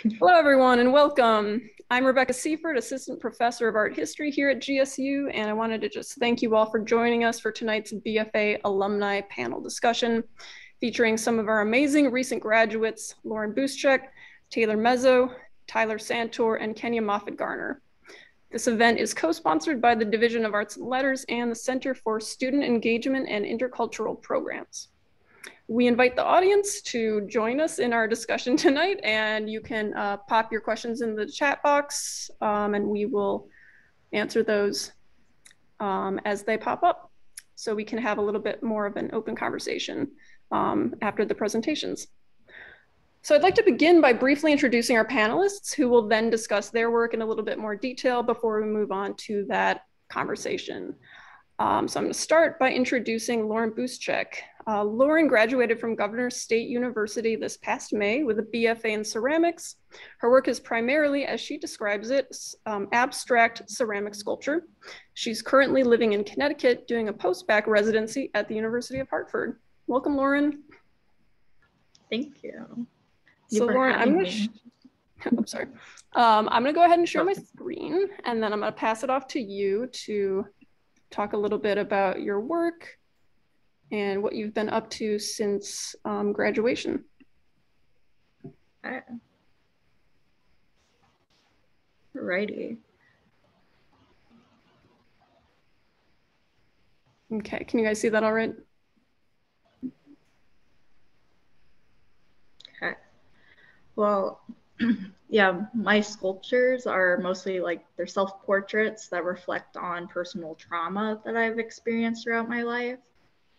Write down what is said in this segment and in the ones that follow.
Hello, everyone, and welcome. I'm Rebecca Seifert, Assistant Professor of Art History here at GSU, and I wanted to just thank you all for joining us for tonight's BFA Alumni Panel discussion, featuring some of our amazing recent graduates, Lauren Buszczyk, Taylor Mezzo, Tyler Santor, and Kenya Moffett-Garner. This event is co-sponsored by the Division of Arts and Letters and the Center for Student Engagement and Intercultural Programs. We invite the audience to join us in our discussion tonight, and you can pop your questions in the chat box, and we will answer those as they pop up, so we can have a little bit more of an open conversation after the presentations. So I'd like to begin by briefly introducing our panelists, who will then discuss their work in a little bit more detail before we move on to that conversation. So I'm going to start by introducing Lauren Buszczyk. Lauren graduated from Governor State University this past May with a BFA in ceramics. Her work is primarily, as she describes it, abstract ceramic sculpture. She's currently living in Connecticut doing a post-bac residency at the University of Hartford. Welcome, Lauren. Thank you. So Lauren, I'm going to go ahead and share my screen, and then I'm going to pass it off to you to talk a little bit about your work and what you've been up to since graduation. Alrighty. Okay, can you guys see that all right? Okay. Well, yeah, my sculptures are mostly like they're self-portraits that reflect on personal trauma that I've experienced throughout my life.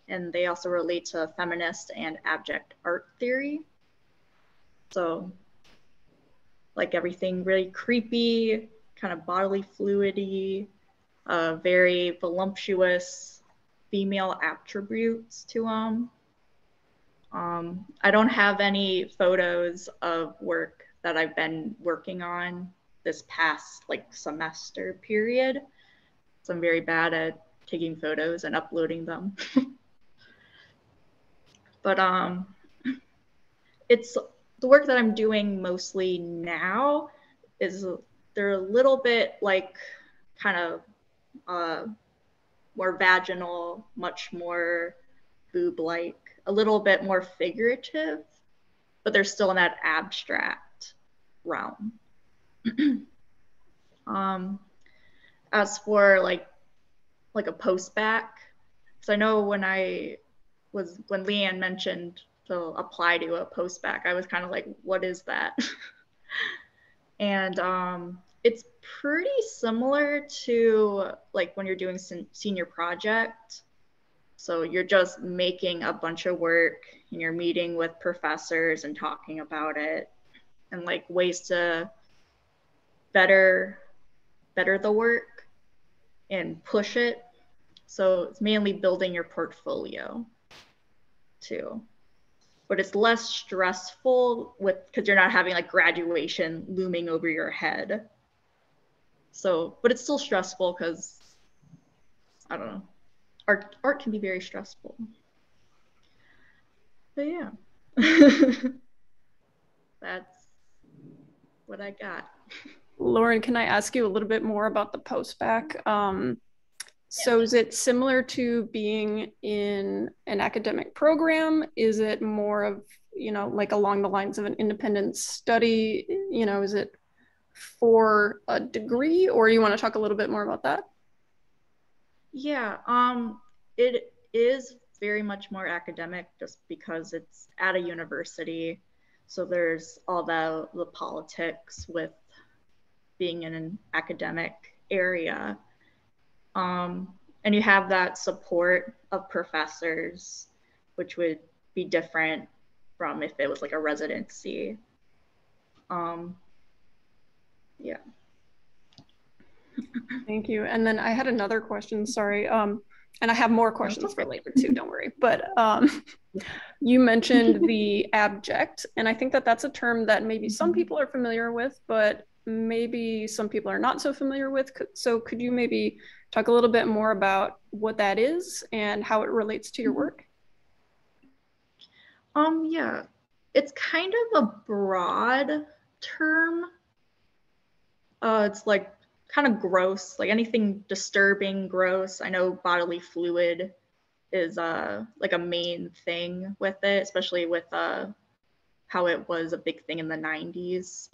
And they also relate to feminist and abject art theory. So like everything really creepy, kind of bodily fluidity, very voluptuous female attributes to them. I don't have any photos of work that I've been working on this past like semester period. So I'm very bad at taking photos and uploading them. But it's the work that I'm doing mostly now is they're a little bit like kind of more vaginal, much more boob-like, a little bit more figurative, but they're still in that abstract realm. As for like a post-bac, because I know when Leanne mentioned to apply to a post-bac, I was kind of like, what is that? And it's pretty similar to like when you're doing senior project. So you're just making a bunch of work and you're meeting with professors and talking about it and like ways to better the work and push it. So it's mainly building your portfolio too. But it's less stressful because you're not having like graduation looming over your head. So, but it's still stressful because I don't know. Art can be very stressful. But yeah. That's what I got. Lauren, can I ask you a little bit more about the post-bac? So is it similar to being in an academic program? Is it more of, like along the lines of an independent study? Is it for a degree, or you want to talk a little bit more about that? Yeah, it is very much more academic just because it's at a university. So there's all the politics with being in an academic area. And you have that support of professors, which would be different from if it was like a residency. Yeah. Thank you. And then I had another question, sorry. And I have more questions for later too, don't worry. But you mentioned the abject, and I think that that's a term that maybe some people are familiar with, but maybe some people are not so familiar with. So could you maybe talk a little bit more about what that is and how it relates to your work? Yeah, it's kind of a broad term. It's like kind of gross, like anything disturbing, gross. I know bodily fluid is like a main thing with it, especially with how it was a big thing in the 90s.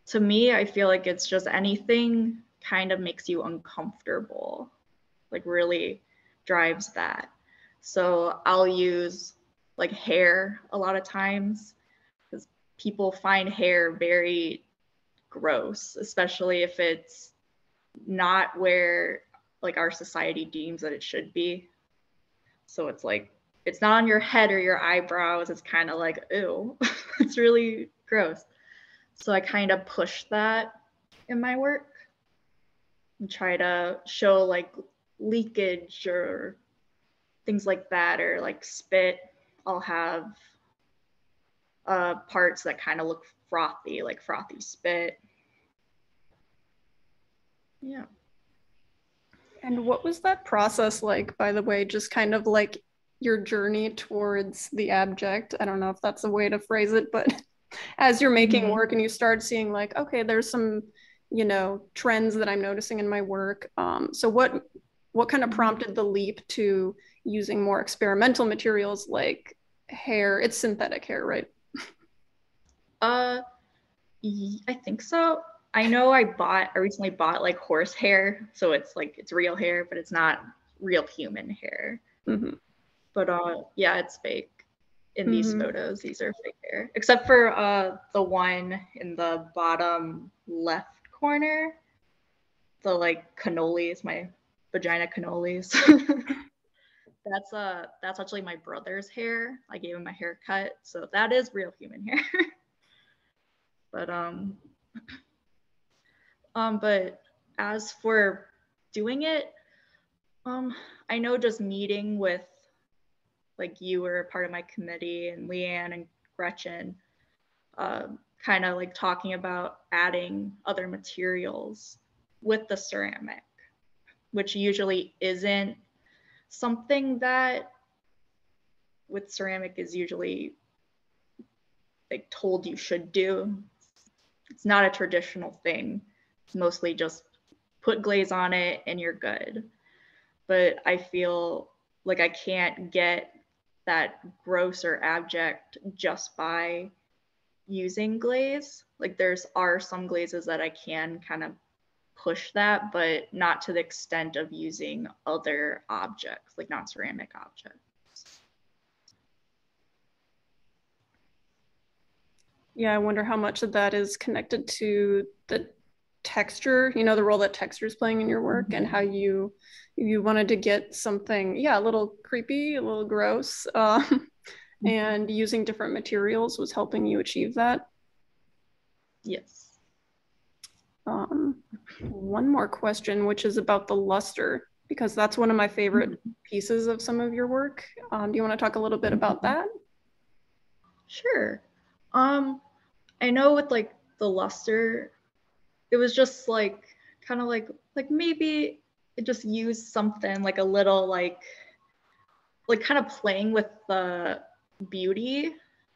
To me, I feel like it's just anything kind of makes you uncomfortable, like really drives that. So I'll use like hair a lot of times because people find hair very gross, especially if it's not where like our society deems that it should be. So it's like, it's not on your head or your eyebrows. It's kind of like, ew, it's really gross. So I kind of push that in my work and try to show like leakage or things like that, or like spit. I'll have parts that kind of look frothy, like frothy spit. Yeah. And what was that process like, by the way, just kind of like your journey towards the abject? I don't know if that's a way to phrase it, but as you're making work and you start seeing like, okay, there's some, trends that I'm noticing in my work. So what kind of prompted the leap to using more experimental materials like hair? It's synthetic hair, right? I think so. I know I recently bought like horse hair, so it's like it's real hair, but it's not real human hair. Mm-hmm. But yeah, it's fake. In these photos, these are fake hair, except for the one in the bottom left corner, the like cannolis, my vagina cannolis. That's actually my brother's hair. I gave him a haircut, so that is real human hair. But as for doing it, I know just meeting with like you were a part of my committee and Leanne and Gretchen, kind of like talking about adding other materials with the ceramic, which usually isn't something that with ceramic is usually like told you should do. It's not a traditional thing. It's mostly just put glaze on it and you're good. But I feel like I can't get that gross or abject just by using glaze. Like are some glazes that I can kind of push that, but not to the extent of using other objects, like non-ceramic objects. Yeah, I wonder how much of that is connected to the texture, the role that texture is playing in your work, and how you wanted to get something, a little creepy, a little gross, and using different materials was helping you achieve that. Yes. One more question, which is about the luster, because that's one of my favorite pieces of some of your work. Do you want to talk a little bit about that? Sure. I know with like the luster, it was just like kind of like maybe it just used something like a little like kind of playing with the beauty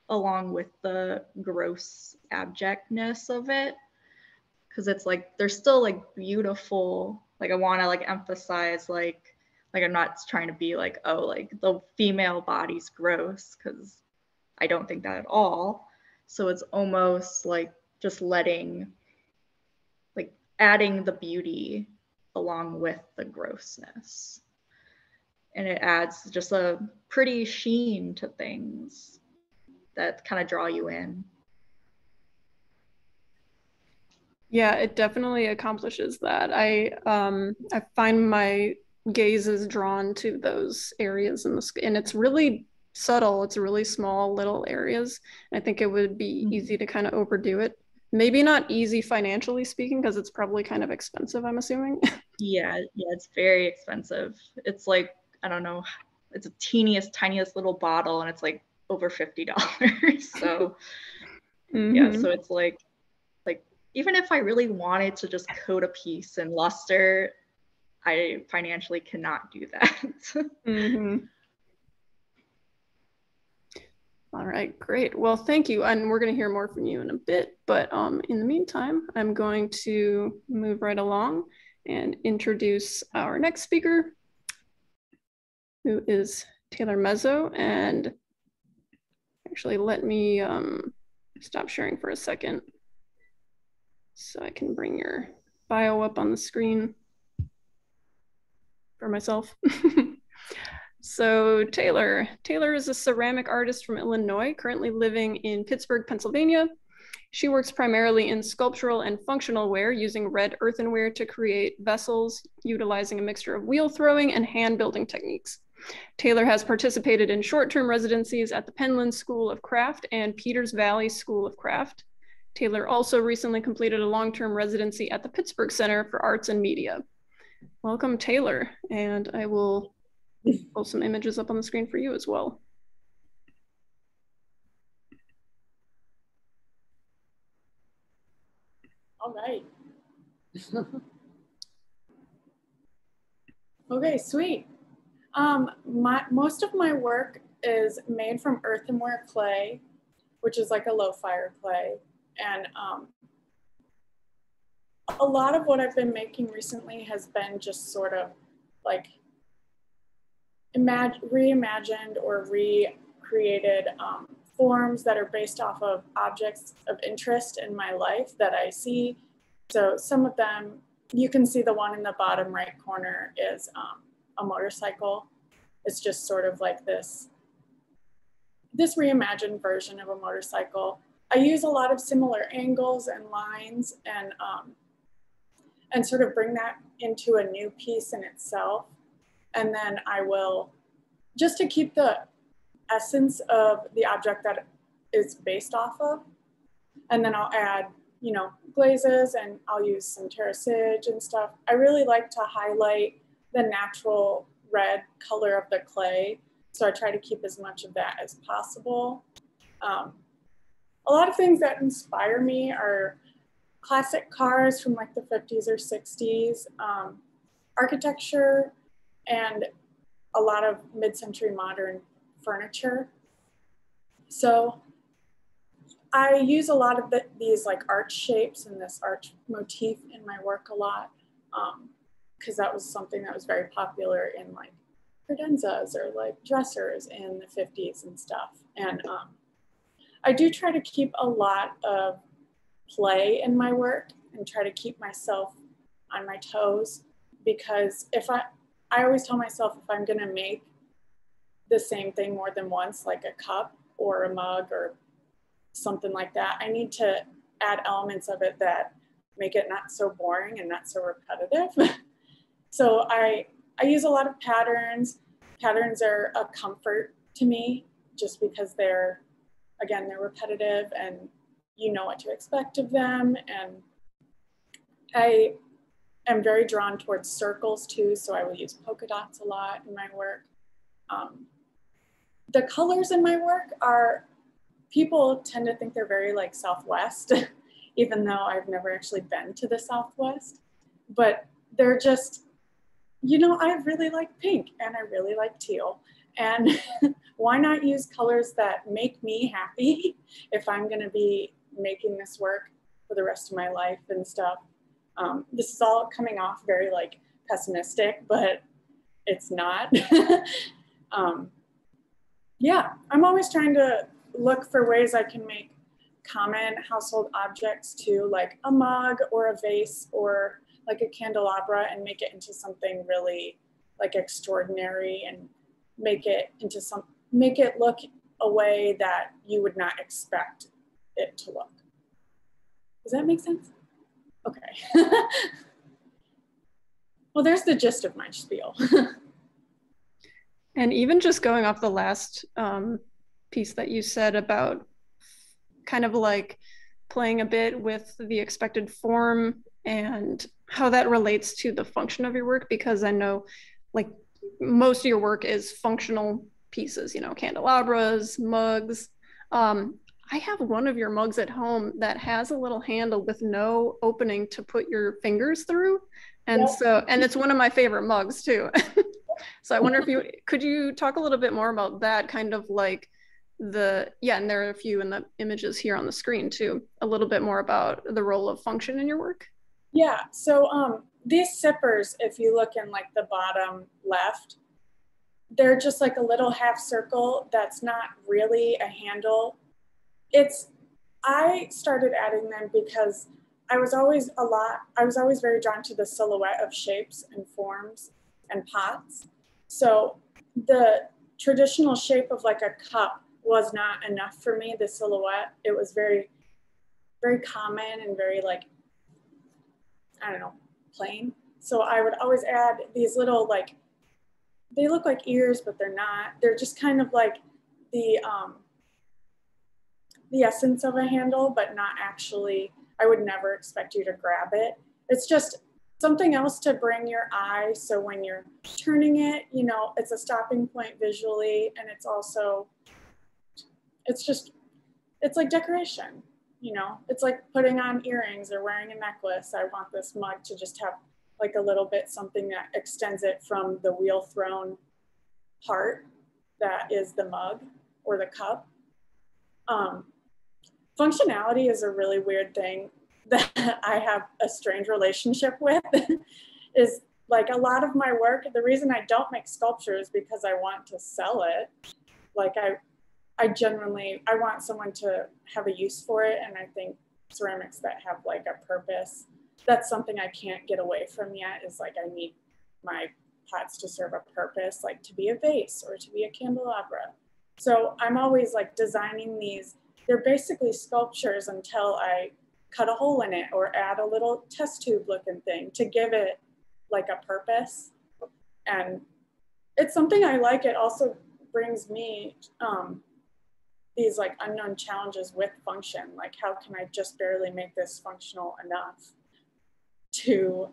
along with the gross abjectness of it, because it's like they're still like beautiful. Like I want to like emphasize like I'm not trying to be like, oh, like the female body's gross, because I don't think that at all. So it's almost like just adding the beauty along with the grossness. And it adds just a pretty sheen to things that kind of draw you in. Yeah, it definitely accomplishes that. I find my gaze is drawn to those areas and it's really subtle. It's really small little areas. And I think it would be easy to kind of overdo it. Maybe not easy financially speaking, because it's probably kind of expensive, I'm assuming. Yeah, it's very expensive. It's like, I don't know, it's a tiniest little bottle and it's like over $50. So yeah, so it's like even if I really wanted to just coat a piece in luster, I financially cannot do that. All right. right, great. Well, thank you. And we're going to hear more from you in a bit. But in the meantime, I'm going to move right along and introduce our next speaker, who is Taylor Mezzo. And actually, let me stop sharing for a second so I can bring your bio up on the screen for myself. So Taylor is a ceramic artist from Illinois, currently living in Pittsburgh, Pennsylvania. She works primarily in sculptural and functional ware using red earthenware to create vessels, utilizing a mixture of wheel throwing and hand building techniques. Taylor has participated in short-term residencies at the Penland School of Craft and Peters Valley School of Craft. Taylor also recently completed a long-term residency at the Pittsburgh Center for Arts and Media. Welcome, Taylor, and I will pull some images up on the screen for you as well. All right. Okay, sweet. Most of my work is made from earthenware clay, which is like a low fire clay. And a lot of what I've been making recently has been just sort of like reimagined or recreated forms that are based off of objects of interest in my life that I see. So some of them, you can see the one in the bottom right corner is a motorcycle. It's just sort of like this reimagined version of a motorcycle. I use a lot of similar angles and lines and sort of bring that into a new piece in itself. And then I will, just to keep the essence of the object that is based off of, and then I'll add, you know, glazes, and I'll use some Sidge and stuff. I really like to highlight the natural red color of the clay. So I try to keep as much of that as possible. A lot of things that inspire me are classic cars from like the 50s or 60s, architecture, and a lot of mid-century modern furniture. So I use a lot of these like arch shapes and this arch motif in my work a lot, because that was something that was very popular in like credenzas or like dressers in the 50s and stuff. And I do try to keep a lot of play in my work and try to keep myself on my toes, because I always tell myself, if I'm gonna make the same thing more than once, like a cup or a mug or something like that, I need to add elements of it that make it not so boring and not so repetitive. So I use a lot of patterns. Patterns are a comfort to me just because they're repetitive and you know what to expect of them. And I am very drawn towards circles too, so I will use polka dots a lot in my work. The colors in my work people tend to think they're very like Southwest, even though I've never actually been to the Southwest, but they're just, you know, I really like pink and I really like teal, and why not use colors that make me happy if I'm gonna be making this work for the rest of my life and stuff. This is all coming off very like pessimistic, but it's not. Yeah, I'm always trying to look for ways I can make common household objects too, like a mug or a vase or like a candelabra, and make it into something really like extraordinary and make it look a way that you would not expect it to look. Does that make sense? Okay. Well, there's the gist of my spiel. And even just going off the last piece that you said about kind of like playing a bit with the expected form and how that relates to the function of your work, because I know like most of your work is functional pieces, you know, candelabras, mugs. I have one of your mugs at home that has a little handle with no opening to put your fingers through. And yep. So, and it's one of my favorite mugs too. So I wonder if could you talk a little bit more about that, kind of like and there are a few in the images here on the screen too, a little bit more about the role of function in your work. Yeah, so these sippers, if you look in like the bottom left, they're just like a little half circle that's not really a handle. I started adding them because I was always very drawn to the silhouette of shapes and forms and pots. So the traditional shape of like a cup was not enough for me, the silhouette. It was very, very common and very like, I don't know, plain. So I would always add these little like, they look like ears, but they're not. They're just kind of like the essence of a handle, but not actually, I would never expect you to grab it. It's just something else to bring your eye. So when you're turning it, you know, it's a stopping point visually, and it's also, it's like decoration, you know, it's like putting on earrings or wearing a necklace. I want this mug to just have like a little bit something that extends it from the wheel thrown part that is the mug or the cup. Functionality is a really weird thing that I have a strange relationship with. Is like a lot of my work, the reason I don't make sculptures because I want to sell it. Like I genuinely, I want someone to have a use for it. And I think ceramics that have like a purpose, that's something I can't get away from yet, is like I need my pots to serve a purpose, like to be a vase or to be a candelabra. So I'm always like designing these. They're basically sculptures until I cut a hole in it or add a little test tube looking thing to give it like a purpose. And it's something I like. It also brings me these like unknown challenges with function. Like, how can I just barely make this functional enough to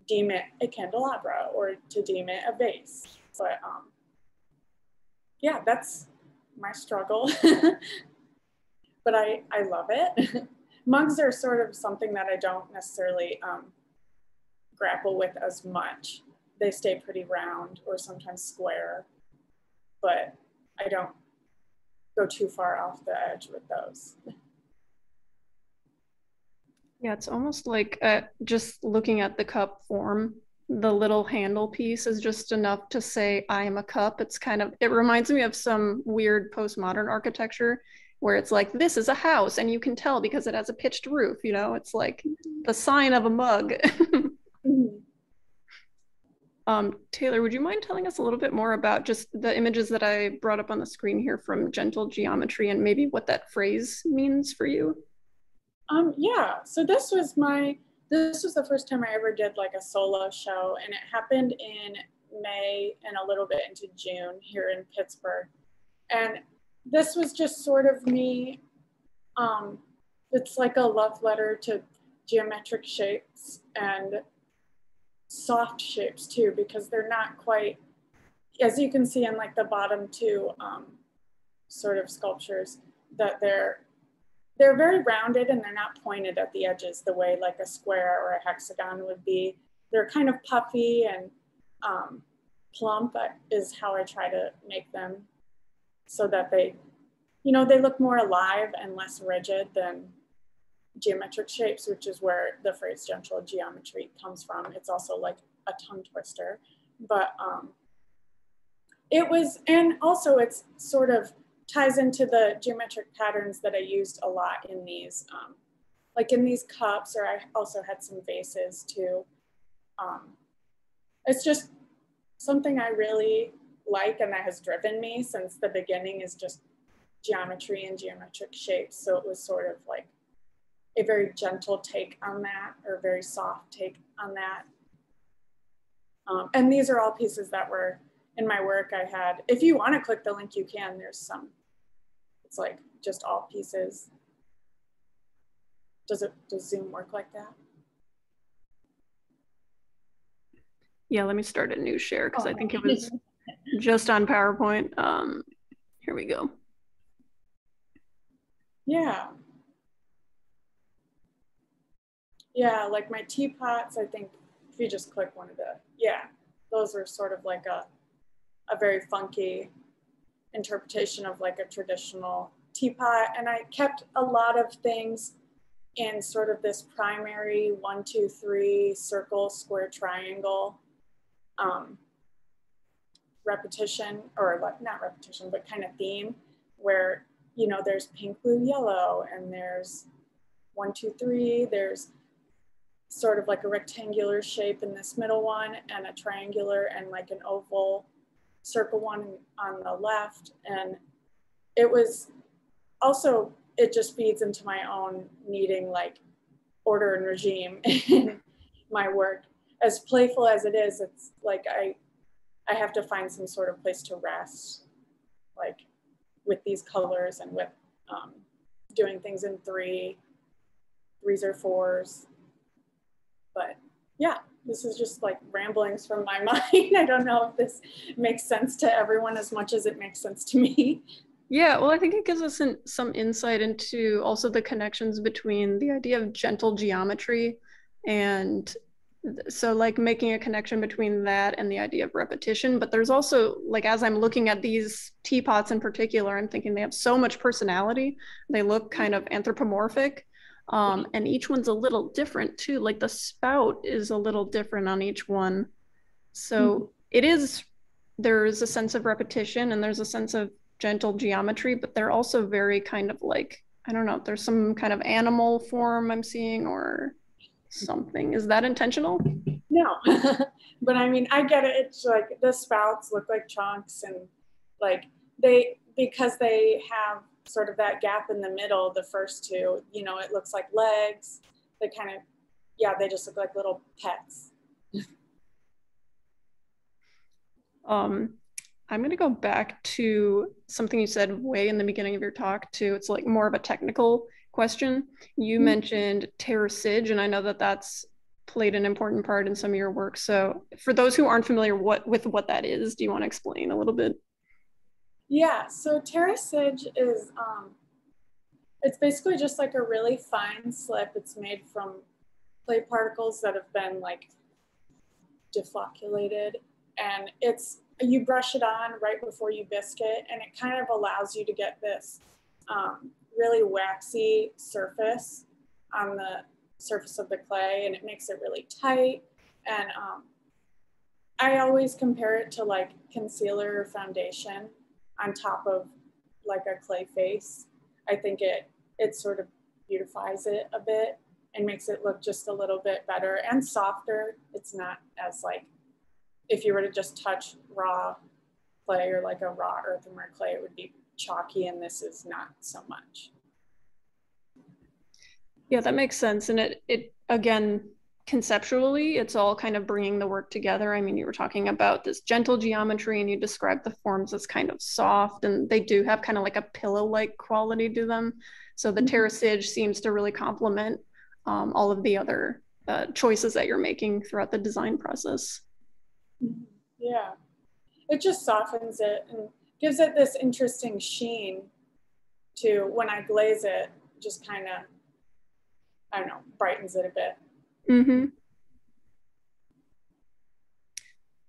deem it a candelabra or to deem it a vase? But yeah, that's my struggle. But I love it. Mugs are sort of something that I don't necessarily grapple with as much. They stay pretty round or sometimes square, but I don't go too far off the edge with those. Yeah, it's almost like just looking at the cup form, the little handle piece is just enough to say, I am a cup. It's kind of, it reminds me of some weird postmodern architecture where it's like, this is a house, and you can tell because it has a pitched roof, you know, it's like the sign of a mug. Taylor, would you mind telling us a little bit more about just the images that I brought up on the screen here from Gentle Geometry and maybe what that phrase means for you? Yeah, so this was the first time I ever did like a solo show, and it happened in May and a little bit into June here in Pittsburgh. And this was just sort of me, it's like a love letter to geometric shapes and soft shapes too, because they're not quite, as you can see in like the bottom two sort of sculptures, that they're very rounded and they're not pointed at the edges the way like a square or a hexagon would be. They're kind of puffy and plump is how I try to make them, so that they, you know, they look more alive and less rigid than geometric shapes, which is where the phrase gentle geometry comes from. It's also like a tongue twister, but it was, and also it's sort of ties into the geometric patterns that I used a lot in these, like in these cups, or I also had some vases too. It's just something I really like, and that has driven me since the beginning, is just geometry and geometric shapes. So it was sort of like a very gentle take on that, or a very soft take on that. And these are all pieces that were in my work. I had, if you want to click the link, you can. There's some, it's like just all pieces. Does Zoom work like that? Yeah, let me start a new share because I think it was just on PowerPoint. Here we go. Yeah. Yeah, like my teapots, I think if you just click one of the, yeah, those are sort of like a very funky interpretation of like a traditional teapot. And I kept a lot of things in sort of this primary 1, 2, 3 circle, square, triangle repetition, or like not repetition, but kind of theme, where, you know, there's pink, blue, yellow, and there's 1, 2, 3, there's sort of like a rectangular shape in this middle one, and a triangular and like an oval circle one on the left. And it was also, it just feeds into my own needing like order and regime in my work. As playful as it is, it's like I have to find some sort of place to rest, like with these colors and with doing things in 3s or 4s. But yeah, this is just like ramblings from my mind. I don't know if this makes sense to everyone as much as it makes sense to me. Yeah, well, I think it gives us some insight into also the connections between the idea of gentle geometry, and so like making a connection between that and the idea of repetition. But there's also, like, as I'm looking at these teapots in particular, I'm thinking they have so much personality. They look kind of anthropomorphic, and each one's a little different too. Like the spout is a little different on each one. So there's a sense of repetition and there's a sense of gentle geometry, but they're also very kind of like, I don't know, there's some kind of animal form I'm seeing or something. Is that intentional? No, but I mean, I get it. It's like the spouts look like chunks, and like because they have sort of that gap in the middle, the first two, you know, it looks like legs. They kind of, yeah, they just look like little pets. I'm going to go back to something you said way in the beginning of your talk too. It's like more of a technical question. You mentioned Sidge, and I know that that's played an important part in some of your work. So for those who aren't familiar with what that is, do you want to explain a little bit? Yeah, so Sidge is, it's basically just like a really fine slip. It's made from clay particles that have been like deflocculated, and you brush it on right before you bisque it, and it kind of allows you to get this really waxy surface on the surface of the clay, and it makes it really tight. And I always compare it to like concealer or foundation on top of like a clay face. I think it sort of beautifies it a bit and makes it look just a little bit better and softer. It's not as like, if you were to just touch raw clay or like a raw earthenware clay, it would be chalky, and this is not so much. Yeah, that makes sense. And it again, conceptually, it's all kind of bringing the work together. I mean, you were talking about this gentle geometry and you described the forms as kind of soft, and they do have kind of like a pillow-like quality to them. So the Sidge seems to really complement all of the other choices that you're making throughout the design process. Yeah, it just softens it and gives it this interesting sheen to, when I glaze it, just kind of, I don't know, brightens it a bit. Mm-hmm.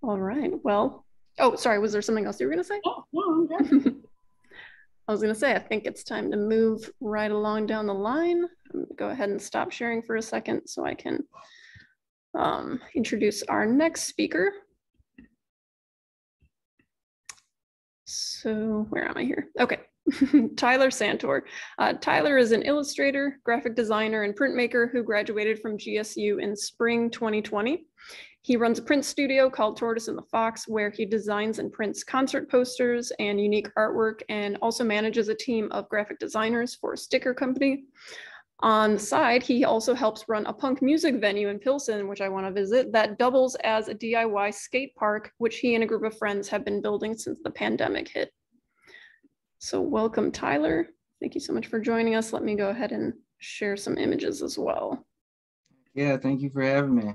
All right, well, oh, sorry, was there something else you were gonna say? Oh, no, I'm good. I was gonna say, I think it's time to move right along down the line. I'm gonna go ahead and stop sharing for a second so I can introduce our next speaker. So where am I here? Okay, Tyler Santor. Tyler is an illustrator, graphic designer, and printmaker who graduated from GSU in spring 2020. He runs a print studio called Tortoise and the Fox, where he designs and prints concert posters and unique artwork, and also manages a team of graphic designers for a sticker company. On the side, he also helps run a punk music venue in Pilsen, which I want to visit, that doubles as a DIY skate park, which he and a group of friends have been building since the pandemic hit. So welcome, Tyler. Thank you so much for joining us. Let me go ahead and share some images as well. Yeah, thank you for having me.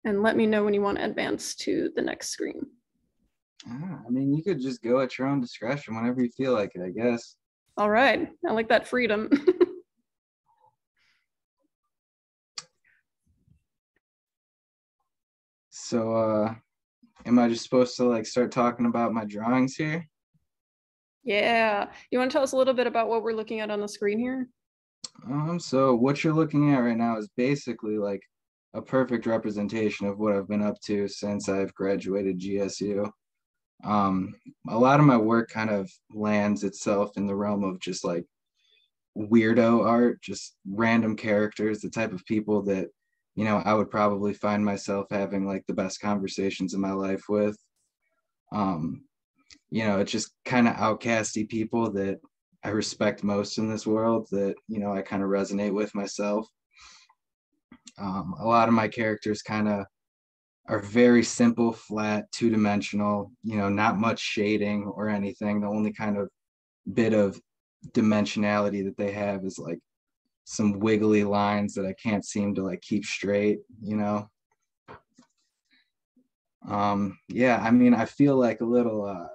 And let me know when you want to advance to the next screen. I mean, you could just go at your own discretion whenever you feel like it, I guess. All right, I like that freedom. So am I just supposed to like start talking about my drawings here? Yeah. You want to tell us a little bit about what we're looking at on the screen here? So what you're looking at right now is basically like a perfect representation of what I've been up to since I've graduated GSU. A lot of my work kind of lands itself in the realm of just like weirdo art, just random characters, the type of people that, I would probably find myself having like the best conversations in my life with. Um, it's just kind of outcasty people that I respect most in this world that, I kind of resonate with myself. A lot of my characters kind of are very simple, flat, two-dimensional, not much shading or anything. The only kind of bit of dimensionality that they have is like some wiggly lines that I can't seem to like keep straight. Yeah, I mean, I feel like a little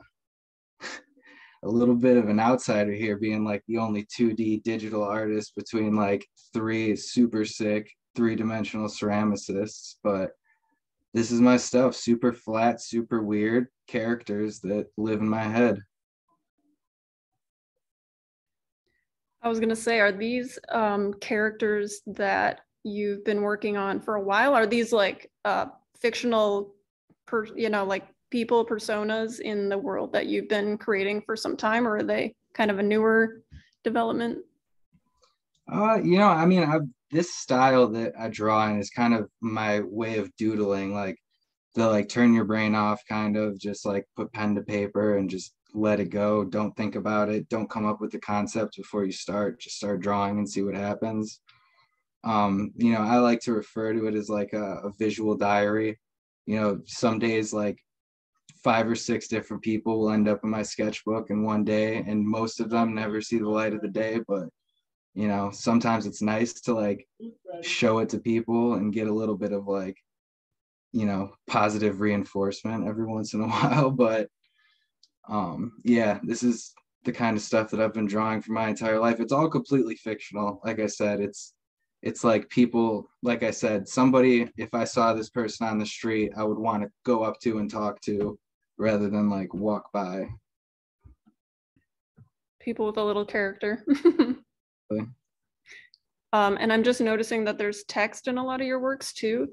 bit of an outsider here, being like the only 2D digital artist between like three super sick three-dimensional ceramicists, but this is my stuff. Super flat, super weird characters that live in my head. I was going to say, are these characters that you've been working on for a while? Are these like fictional, like people personas in the world that you've been creating for some time, or are they kind of a newer development? I mean, this style that I draw in is kind of my way of doodling, like the like turn your brain off kind of, just like put pen to paper and just let it go. Don't think about it. Don't come up with the concept before you start. Just start drawing and see what happens. I like to refer to it as like a visual diary. Some days like 5 or 6 different people will end up in my sketchbook in one day, and most of them never see the light of the day. But sometimes it's nice to like show it to people and get a little bit of like positive reinforcement every once in a while. But yeah, this is the kind of stuff that I've been drawing for my entire life. It's all completely fictional. Like I said, it's like people, like I said, somebody, if I saw this person on the street, I would want to go up to and talk to rather than like walk by. People with a little character. And I'm just noticing that there's text in a lot of your works too.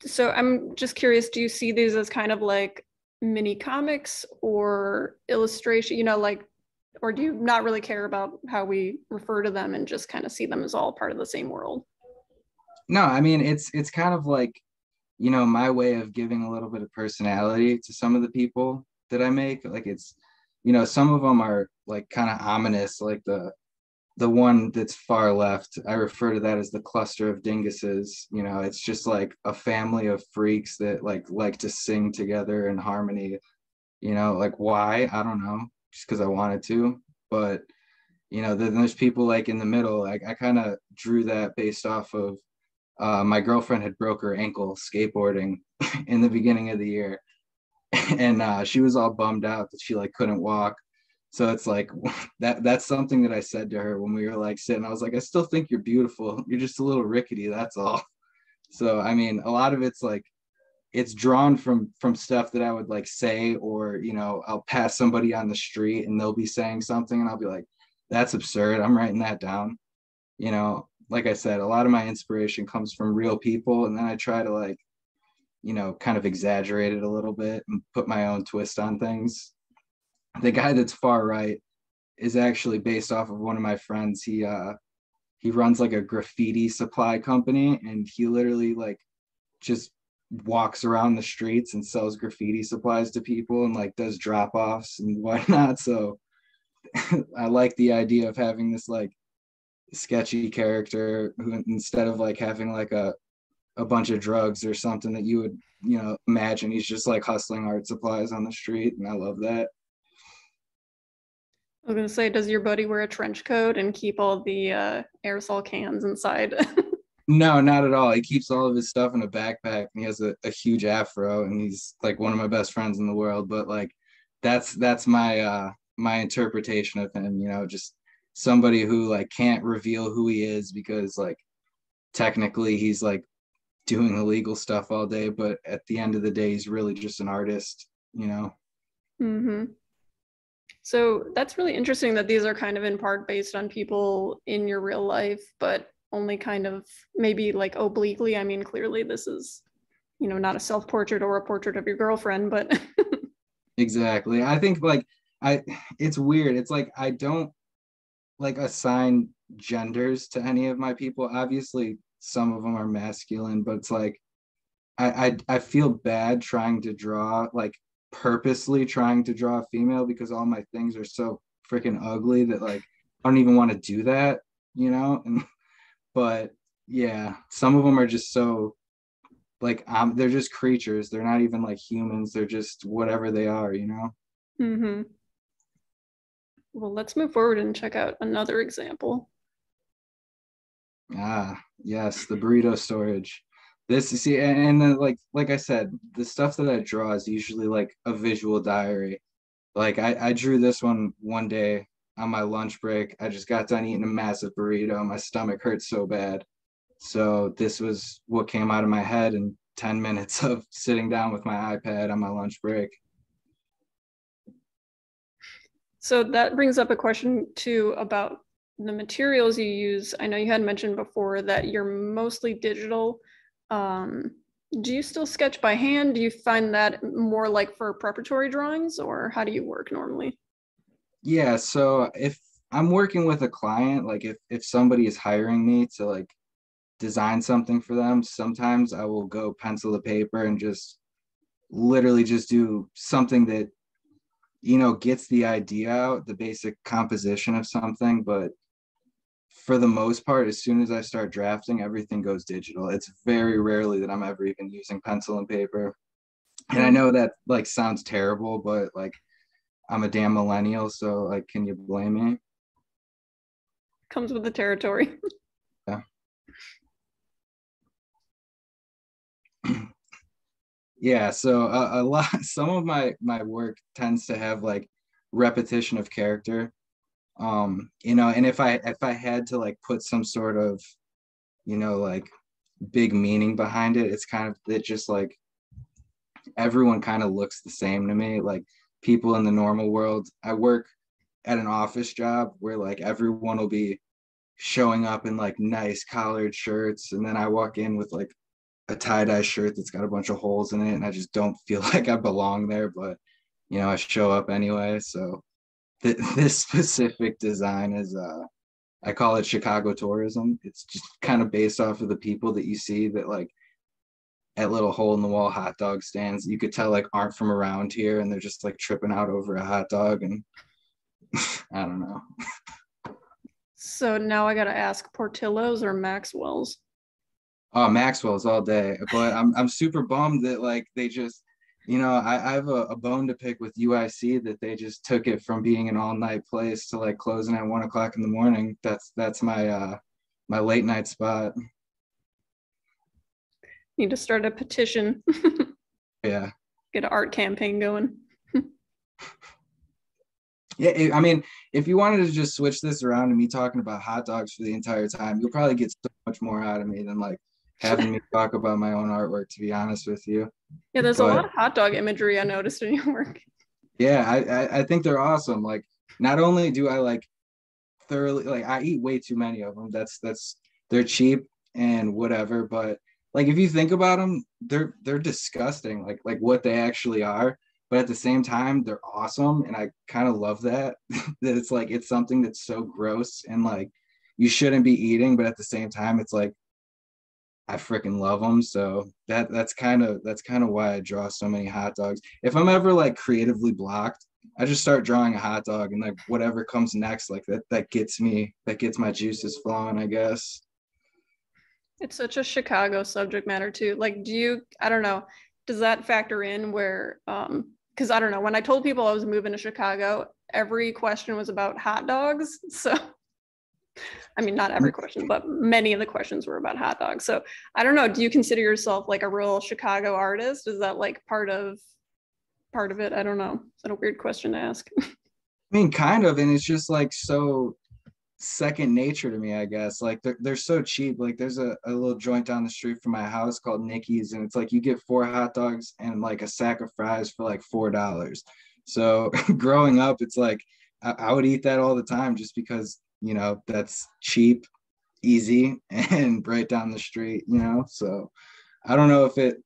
So I'm just curious, do you see these as kind of like mini comics or illustration, or do you not really care about how we refer to them and just kind of see them as all part of the same world? No, I mean, it's kind of like, my way of giving a little bit of personality to some of the people that I make. Like it's, some of them are like kind of ominous, like the one that's far left, I refer to that as the cluster of dinguses. It's just like a family of freaks that like to sing together in harmony. Like why? I don't know, just because I wanted to. But then there's people like in the middle. Like I kind of drew that based off of my girlfriend had broke her ankle skateboarding in the beginning of the year, and she was all bummed out that she like couldn't walk. So it's like that's something that I said to her when we were like sitting. I was like, I still think you're beautiful. You're just a little rickety, that's all. So I mean, a lot of it's like it's drawn from stuff that I would like say, or I'll pass somebody on the street and they'll be saying something and I'll be like, that's absurd. I'm writing that down. Like I said, a lot of my inspiration comes from real people, and then I try to like, kind of exaggerate it a little bit and put my own twist on things. The guy that's far right is actually based off of one of my friends. He runs like a graffiti supply company, and he literally like just walks around the streets and sells graffiti supplies to people and like does drop-offs and whatnot. So I like the idea of having this like sketchy character who, instead of like having like a bunch of drugs or something that you would imagine, he's just like hustling art supplies on the street, and I love that. I was going to say, does your buddy wear a trench coat and keep all the aerosol cans inside? No, not at all. He keeps all of his stuff in a backpack, and he has a huge afro, and he's like one of my best friends in the world. But like that's my my interpretation of him, just somebody who like can't reveal who he is because like technically he's like doing illegal stuff all day, but at the end of the day, he's really just an artist, you know? Mm-hmm. So that's really interesting that these are kind of in part based on people in your real life, but only kind of maybe like obliquely. I mean, clearly this is, you know, not a self-portrait or a portrait of your girlfriend, but Exactly. I think like it's weird. It's like I don't like assign genders to any of my people. Obviously, some of them are masculine, but it's like I feel bad trying to draw, like purposely trying to draw a female, because all my things are so freaking ugly that like I don't even want to do that, you know? And but yeah, some of them are just so like they're just creatures. They're not even like humans. They're just whatever they are, you know? mm-hmm. Well, let's move forward and check out another example. Ah, yes, the burrito storage. This you see, and then like I said, the stuff that I draw is usually like a visual diary. Like I drew this one day on my lunch break. I just got done eating a massive burrito. My stomach hurt so bad. So this was what came out of my head in 10 minutes of sitting down with my iPad on my lunch break. So that brings up a question too about the materials you use. I know you had mentioned before that you're mostly digital. Do you still sketch by hand? Do you find that more like for preparatory drawings, or how do you work normally? Yeah, so if I'm working with a client, like if somebody is hiring me to like design something for them, sometimes I will go pencil to paper and just literally just do something that, you know, gets the idea out, the basic composition of something. But for the most part, as soon as I start drafting, everything goes digital. It's very rarely that I'm ever even using pencil and paper. And I know that like sounds terrible, but like I'm a damn millennial, so like, can you blame me? Comes with the territory. Yeah. Yeah, so a lot, some of my work tends to have like repetition of character. You know, and if I had to like put some sort of, you know, like big meaning behind it, it's kind of it just like everyone kind of looks the same to me. Like people in the normal world, I work at an office job where like everyone will be showing up in like nice collared shirts, and then I walk in with like a tie-dye shirt that's got a bunch of holes in it, and I just don't feel like I belong there, but you know, I show up anyway. So this specific design is I call it Chicago tourism. It's just kind of based off of the people that you see that like at little hole in the wall hot dog stands. You could tell like aren't from around here, and they're just like tripping out over a hot dog, and I don't know. So now I got to ask, Portillo's or Maxwell's? Oh, Maxwell's all day, but I'm super bummed that like they just, you know, I have a bone to pick with UIC that they just took it from being an all night place to like closing at 1 o'clock in the morning. That's my my late night spot. Need to start a petition. Yeah. Get an art campaign going. Yeah, I mean, if you wanted to just switch this around and me talking about hot dogs for the entire time, you'll probably get so much more out of me than like having me talk about my own artwork, to be honest with you. Yeah, there's a But lot of hot dog imagery I noticed in your work. yeah, I think they're awesome. Like, not only do I like thoroughly like I eat way too many of them. That's they're cheap and whatever, but like if you think about them, they're disgusting, like what they actually are. But at the same time, they're awesome, and I kind of love that that it's like it's something that's so gross and like you shouldn't be eating, but at the same time, it's like I freaking love them. So that's kind of why I draw so many hot dogs. If I'm ever like creatively blocked, I just start drawing a hot dog, and like whatever comes next, like that gets my juices flowing, I guess. It's such a Chicago subject matter too. Like, I don't know, does that factor in where, because I don't know, when I told people I was moving to Chicago, every question was about hot dogs. So, I mean, not every question, but many of the questions were about hot dogs. So I don't know, do you consider yourself like a real Chicago artist? Is that like part of it? I don't know. Is that a weird question to ask? I mean, kind of, and it's just like so second nature to me, I guess. Like they're so cheap. Like there's a little joint down the street from my house called Nikki's, and it's like you get 4 hot dogs and like a sack of fries for like $4. So growing up, it's like I would eat that all the time just because, you know, that's cheap, easy, and right down the street, you know. So I don't know if it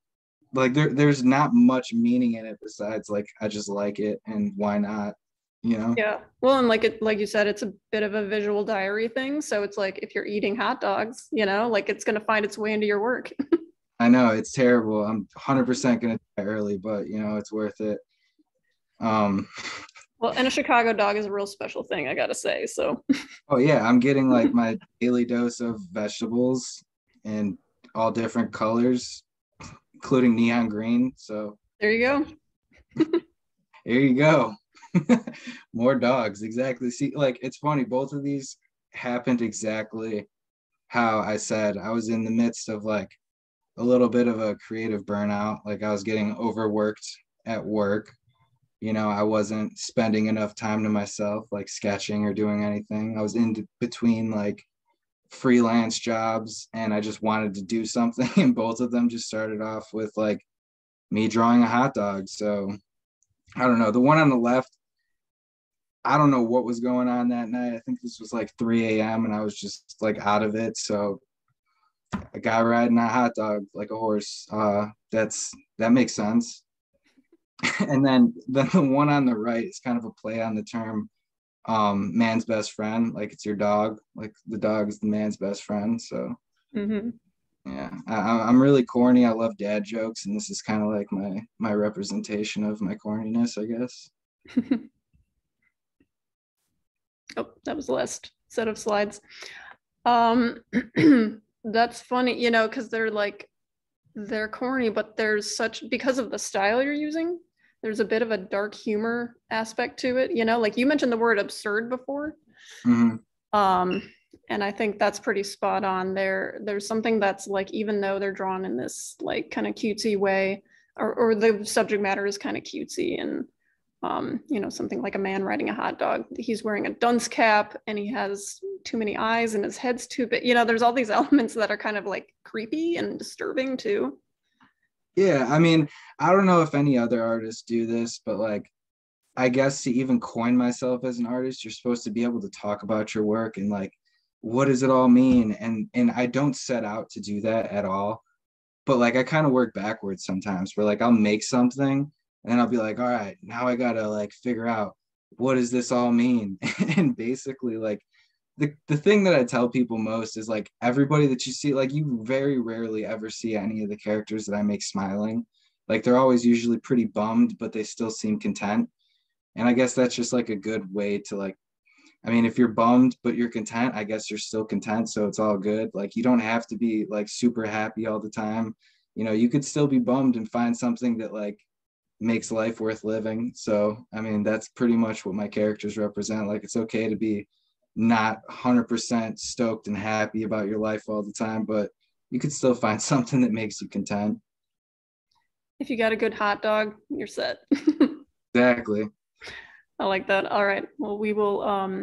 like there's not much meaning in it besides like I just like it and why not, you know. Yeah. Well, and like you said, it's a bit of a visual diary thing. So it's like if you're eating hot dogs, you know, like it's gonna find its way into your work. I know it's terrible. I'm 100% gonna die early, but you know it's worth it. Well, and a Chicago dog is a real special thing, I gotta say. So Oh yeah, I'm getting like my daily dose of vegetables in all different colors, including neon green. So there you go. here you go. More dogs, exactly. See, like it's funny, both of these happened exactly how I said. I was in the midst of like a little bit of a creative burnout. Like I was getting overworked at work. You know, I wasn't spending enough time to myself, like sketching or doing anything. I was in between like freelance jobs and I just wanted to do something. And both of them just started off with like me drawing a hot dog. So I don't know. The one on the left, I don't know what was going on that night. I think this was like 3 a.m. and I was just like out of it. So a guy riding a hot dog like a horse, that makes sense. And then the one on the right is kind of a play on the term man's best friend. Like it's your dog, like the dog is the man's best friend. So yeah, I'm really corny. I love dad jokes, and this is kind of like my representation of my corniness, I guess. Oh, that was the last set of slides. That's funny, you know, because they're corny, but there's such, because of the style you're using, there's a bit of a dark humor aspect to it, you know, like you mentioned the word absurd before. And I think that's pretty spot on there. There's something that's like, even though they're drawn in this like kind of cutesy way, or the subject matter is kind of cutesy, and you know, something like a man riding a hot dog, he's wearing a dunce cap and he has too many eyes and his head's too big, you know, there's all these elements that are kind of like creepy and disturbing too. Yeah, I mean, I don't know if any other artists do this, but like I guess to even coin myself as an artist, you're supposed to be able to talk about your work and like what does it all mean? And I don't set out to do that at all. But like I kind of work backwards sometimes where like I'll make something and I'll be like, all right, now I gotta like figure out what does this all mean? And basically like the thing that I tell people most is like everybody that you see, like you very rarely ever see any of the characters that I make smiling. Like they're always usually pretty bummed, but they still seem content. And I guess that's just like a good way to like, I mean, if you're bummed, but you're content, I guess you're still content. So it's all good. Like you don't have to be like super happy all the time. You know, you could still be bummed and find something that like makes life worth living. So, I mean, that's pretty much what my characters represent. Like it's okay to be not 100% stoked and happy about your life all the time, but you could still find something that makes you content. If you got a good hot dog, you're set. Exactly. I like that. All right. Well, we will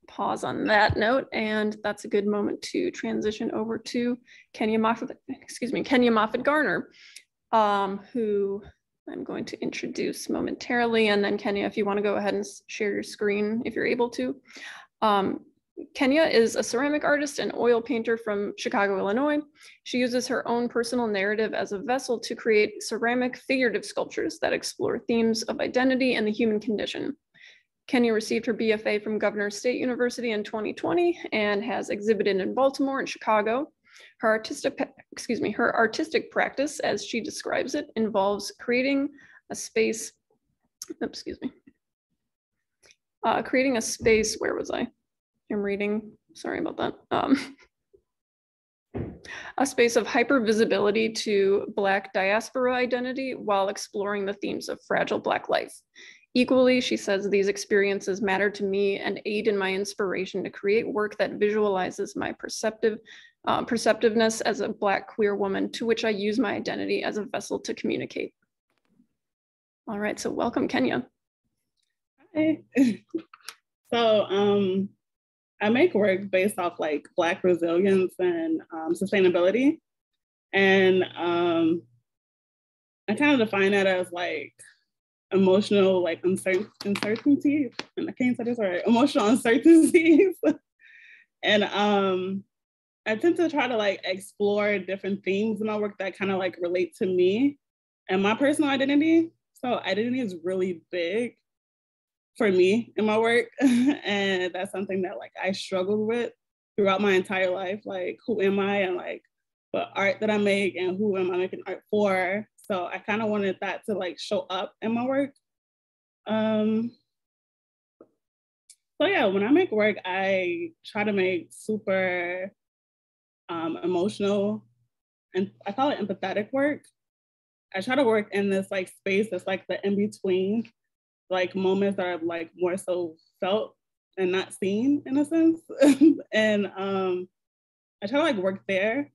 pause on that note, and that's a good moment to transition over to Kenya Moffett Garner, who I'm going to introduce momentarily. And then Kenya, if you want to go ahead and share your screen, if you're able to. Kenya is a ceramic artist and oil painter from Chicago, Illinois. She uses her own personal narrative as a vessel to create ceramic figurative sculptures that explore themes of identity and the human condition. Kenya received her BFA from Governor State University in 2020 and has exhibited in Baltimore and Chicago. Her artistic practice, as she describes it, involves creating a space, where was I? I'm reading, sorry about that. A space of hypervisibility to Black diaspora identity while exploring the themes of fragile Black life. Equally, she says, these experiences matter to me and aid in my inspiration to create work that visualizes my perceptiveness as a Black queer woman, to which I use my identity as a vessel to communicate. All right, so welcome, Kenya. Hi. So I make work based off like Black resilience and sustainability. And I kind of define that as like emotional, like uncertainty, and I can't say this right, emotional uncertainties. And I tend to try to like explore different themes in my work that kind of like relate to me and my personal identity. So identity is really big for me in my work. And that's something that like I struggled with throughout my entire life. Like, who am I, and like what art that I make, and who am I making art for? So I kind of wanted that to like show up in my work. So yeah, when I make work, I try to make super emotional, and I call it empathetic work. I try to work in this like space that's like the in-between, like moments that are like more so felt and not seen in a sense. And I try to like work there.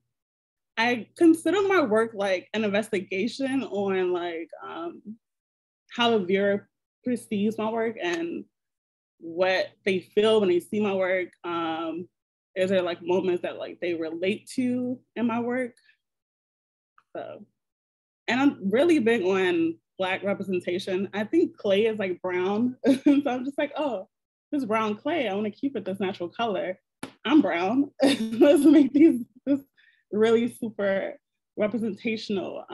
I consider my work like an investigation on like how the viewer perceives my work and what they feel when they see my work. Is there like moments that like they relate to in my work? So, and I'm really big on Black representation. I think clay is like brown. So I'm just like, oh, this brown clay, I want to keep it this natural color. I'm brown. Let's make this really super representational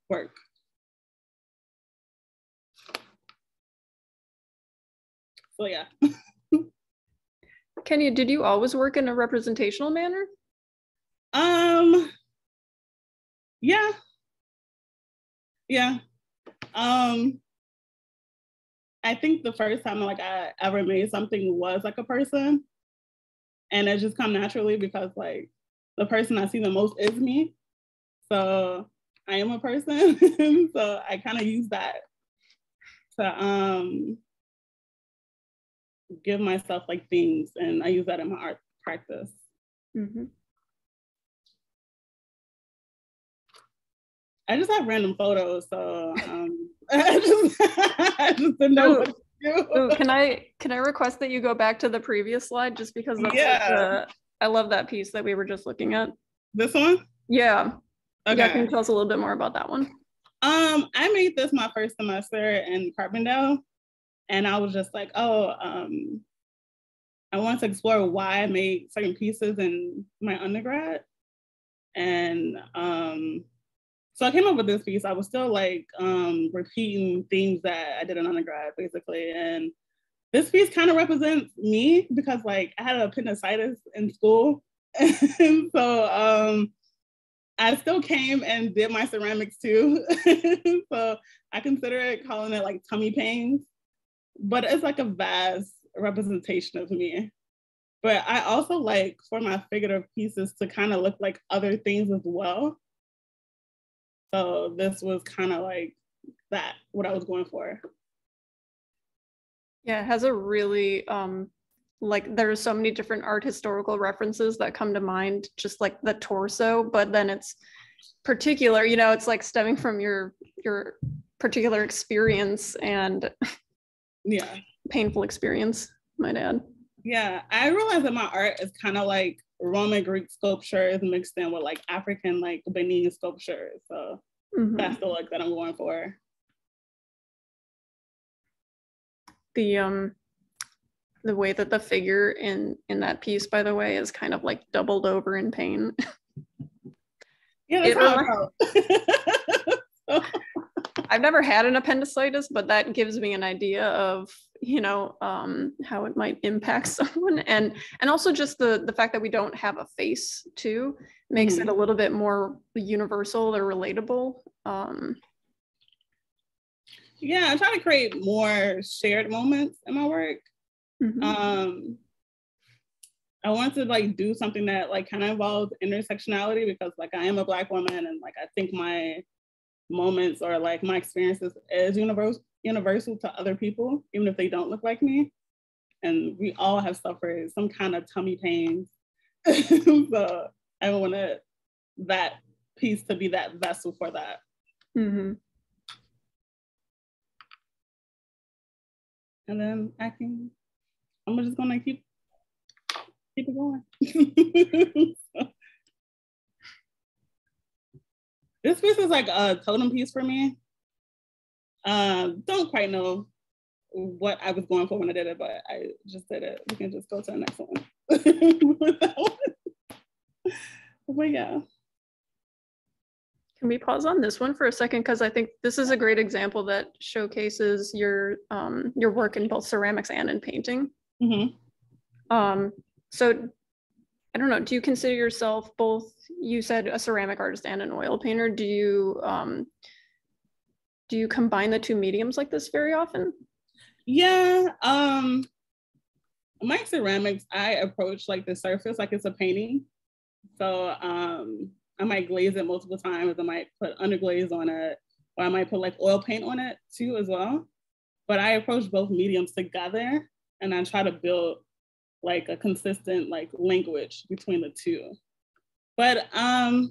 work. So yeah. Kenya, did you always work in a representational manner? Yeah. Yeah. I think the first time like I ever made something was like a person, and it just come naturally because like the person I see the most is me. So I am a person. So I kind of use that to give myself like things, and I use that in my art practice. Mm-hmm. I just have random photos, so I just didn't know what to do. Ooh, can I request that you go back to the previous slide, just because that's like I love that piece that we were just looking at. This one? Yeah. Okay. Yeah, can you tell us a little bit more about that one? I made this my first semester in Carbondale, and I was just like, oh, I wanted to explore why I made certain pieces in my undergrad. And so I came up with this piece. I was still like repeating themes that I did in undergrad, basically. And this piece kind of represents me because like I had appendicitis in school. And so I still came and did my ceramics too. So I consider it, calling it like tummy pains, but it's like a vast representation of me. But I also like for my figurative pieces to kind of look like other things as well. So this was kind of like that, what I was going for. Yeah, it has a really, like there's so many different art historical references that come to mind, just like the torso, but then it's particular, you know, it's like stemming from your particular experience and yeah, painful experience, might add. Yeah, I realized that my art is kind of like Roman Greek sculpture is mixed in with like African, like Benin sculpture. So that's the look that I'm going for. The way that the figure in that piece, by the way, is kind of like doubled over in pain. Yeah, that's how I felt. I've never had an appendicitis, but that gives me an idea of, you know, how it might impact someone, and also just the fact that we don't have a face too makes it a little bit more universal or relatable. Yeah, I try to create more shared moments in my work. I want to like do something that like kind of involves intersectionality, because like I am a Black woman, and like I think my moments or like my experiences is universal to other people, even if they don't look like me. And we all have suffered some kind of tummy pains. So I wanted that piece to be that vessel for that. And then I'm just gonna keep keep it going. This piece is like a totem piece for me. Don't quite know what I was going for when I did it, but I just did it. We can just go to the next one. But yeah. Can we pause on this one for a second? Because I think this is a great example that showcases your work in both ceramics and in painting. Mm-hmm. So I don't know, do you consider yourself both, you said a ceramic artist and an oil painter? Do you combine the two mediums like this very often? Yeah. My ceramics, I approach like the surface like it's a painting. So I might glaze it multiple times. I might put underglaze on it, or I might put like oil paint on it too as well. But I approach both mediums together, and I try to build like a consistent like language between the two. But I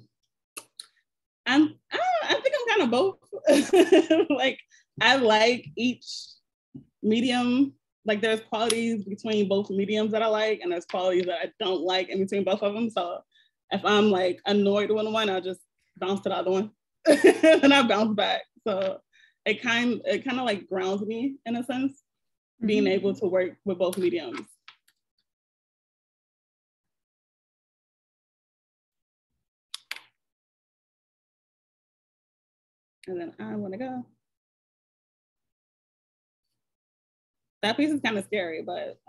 think I'm kind of both. Like I like each medium. Like there's qualities between both mediums that I like, and there's qualities that I don't like in between both of them. So if I'm like annoyed with one, I'll just bounce to the other one, and I bounce back. So it kind of like grounds me in a sense, being able to work with both mediums. And then I want to go. That piece is kind of scary, but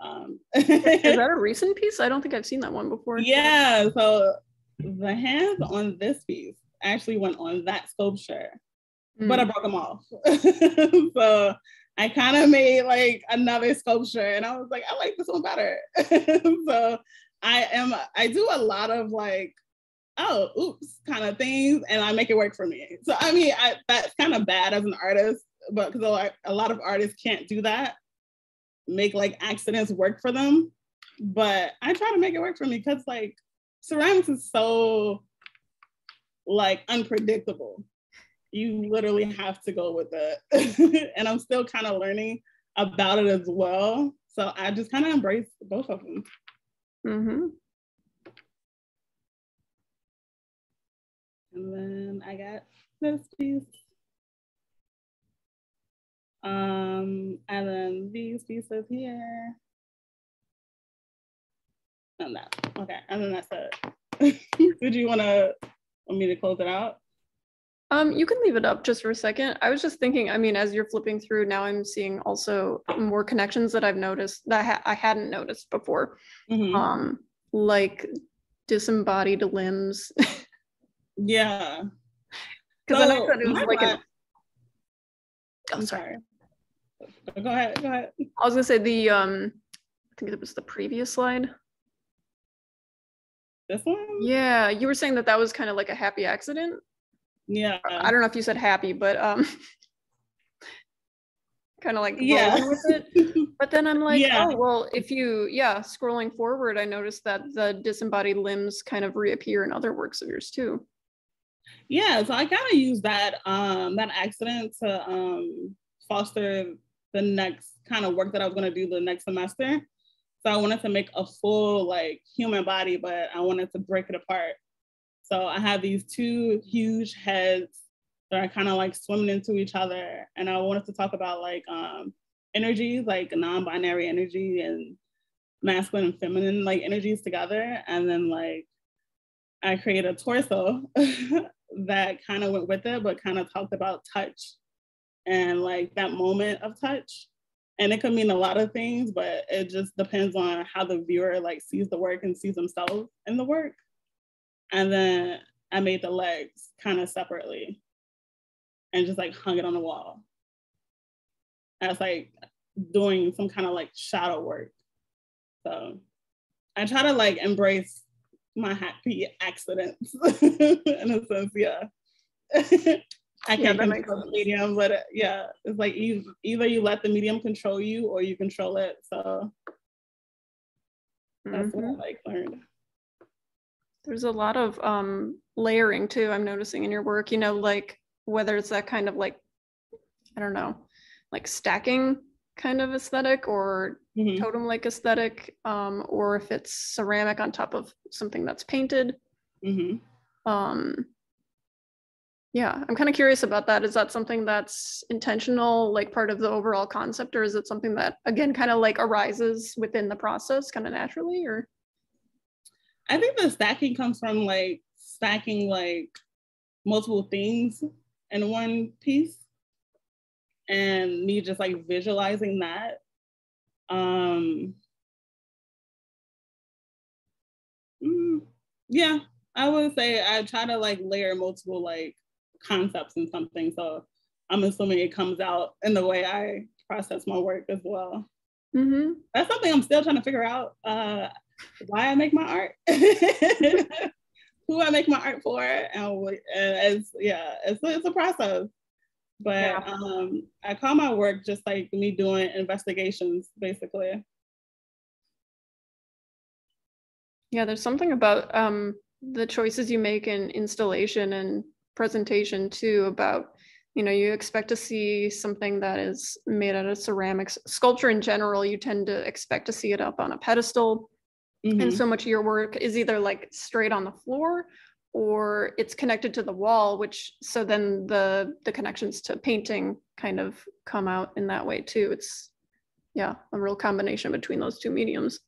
is that a recent piece? I don't think I've seen that one before. Yeah, so the hands on this piece actually went on that sculpture, but I broke them off. So I kind of made like another sculpture, and I was like, I like this one better. So I do a lot of like, oh, oops, kind of things, and I make it work for me. So I mean, that's kind of bad as an artist, but because a lot of artists can't do that, make like accidents work for them. But I try to make it work for me because like ceramics is so like unpredictable. You literally have to go with it. And I'm still kind of learning about it as well. So I just kind of embrace both of them. Mm-hmm. And then I got this piece. And then these pieces here. And that. Okay, and then that's it. Did you want me to close it out? You can leave it up just for a second. I was just thinking, I mean, as you're flipping through, now I'm seeing also more connections that I've noticed that I hadn't noticed before. Mm-hmm. Like disembodied limbs. Yeah. Because so, I thought it was like I'm sorry. Go ahead. I was gonna say I think it was the previous slide. This one? Yeah, you were saying that was kind of like a happy accident. Yeah. I don't know if you said happy, but kind of like rolling with it. But then I'm like, oh, well, if you, scrolling forward, I noticed that the disembodied limbs kind of reappear in other works of yours too. Yeah, so I kind of use that accident to foster the next kind of work that I was going to do the next semester. So I wanted to make a full like human body, but I wanted to break it apart. So I have these two huge heads that are kind of like swimming into each other. And I wanted to talk about like energies, like non-binary energy and masculine and feminine like energies together. And then like I created a torso that kind of went with it, but kind of talked about touch and like that moment of touch. And it could mean a lot of things, but it just depends on how the viewer like sees the work and sees themselves in the work. And then I made the legs kind of separately and just like hung it on the wall. I was like doing some kind of like shadow work. So I try to like embrace my happy accidents in a sense, yeah. I can't control the medium, but it's like either you let the medium control you or you control it. So that's what I like learned. There's a lot of layering too, I'm noticing in your work, you know, like whether it's that kind of like, I don't know, like stacking kind of aesthetic or totem-like aesthetic, or if it's ceramic on top of something that's painted. Yeah, I'm kind of curious about that. Is that something that's intentional, like part of the overall concept, or is it something that, again, kind of like arises within the process kind of naturally? Or I think the stacking comes from like stacking like multiple things in one piece, and me just like visualizing that. Yeah, I would say I try to like layer multiple like concepts in something. So I'm assuming it comes out in the way I process my work as well. That's something I'm still trying to figure out, why I make my art, who I make my art for, and it's a process. But I call my work just like me doing investigations, basically. Yeah, there's something about the choices you make in installation and presentation too, about, you know, you expect to see something that is made out of ceramics. Sculpture in general, you tend to expect to see it up on a pedestal. And so much of your work is either like straight on the floor or it's connected to the wall, which, so then the connections to painting kind of come out in that way too. It's, yeah, a real combination between those two mediums.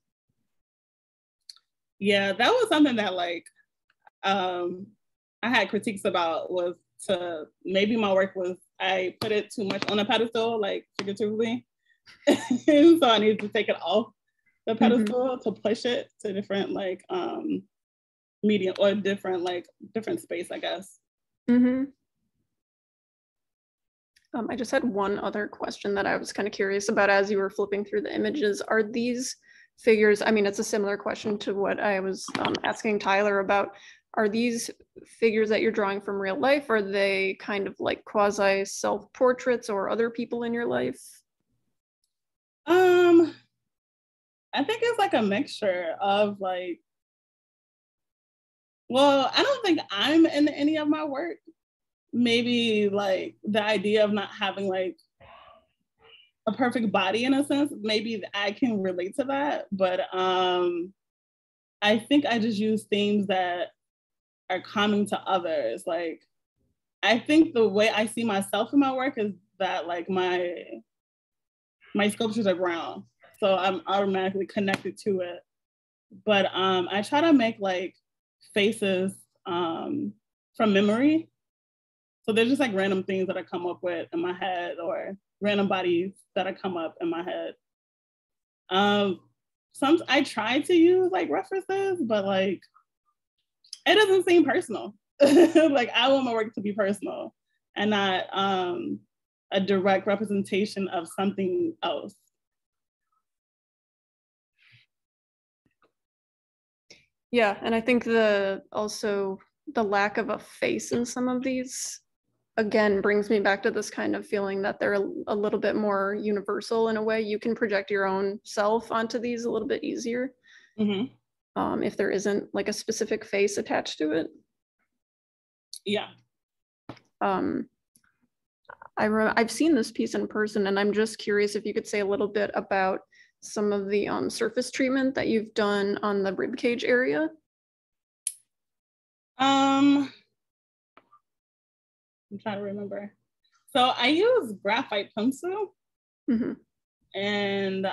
Yeah, that was something that like I had critiques about, was to maybe my work was, I put it too much on a pedestal, like figuratively. So I needed to take it off the pedestal to push it to different like medium or different space, I guess. I just had one other question that I was kind of curious about as you were flipping through the images. Are these figures, I mean, it's a similar question to what I was asking Tyler about. Are these figures that you're drawing from real life? Are they kind of like quasi self-portraits or other people in your life? I think it's like a mixture of like, well, I don't think I'm in any of my work. Maybe like the idea of not having like a perfect body in a sense, maybe I can relate to that. But I think I just use themes that are common to others. Like, I think the way I see myself in my work is that like my sculptures are brown, so I'm automatically connected to it. But I try to make like faces from memory. So they're just like random things that I come up with in my head, or random bodies that I come up in my head. Some I try to use like references, but like it doesn't seem personal. Like I want my work to be personal and not a direct representation of something else. Yeah, and I think also the lack of a face in some of these, again, brings me back to this kind of feeling that they're a little bit more universal in a way. You can project your own self onto these a little bit easier if there isn't like a specific face attached to it. Yeah. I've seen this piece in person, and I'm just curious if you could say a little bit about some of the surface treatment that you've done on the ribcage area. I'm trying to remember. So I use graphite pencil and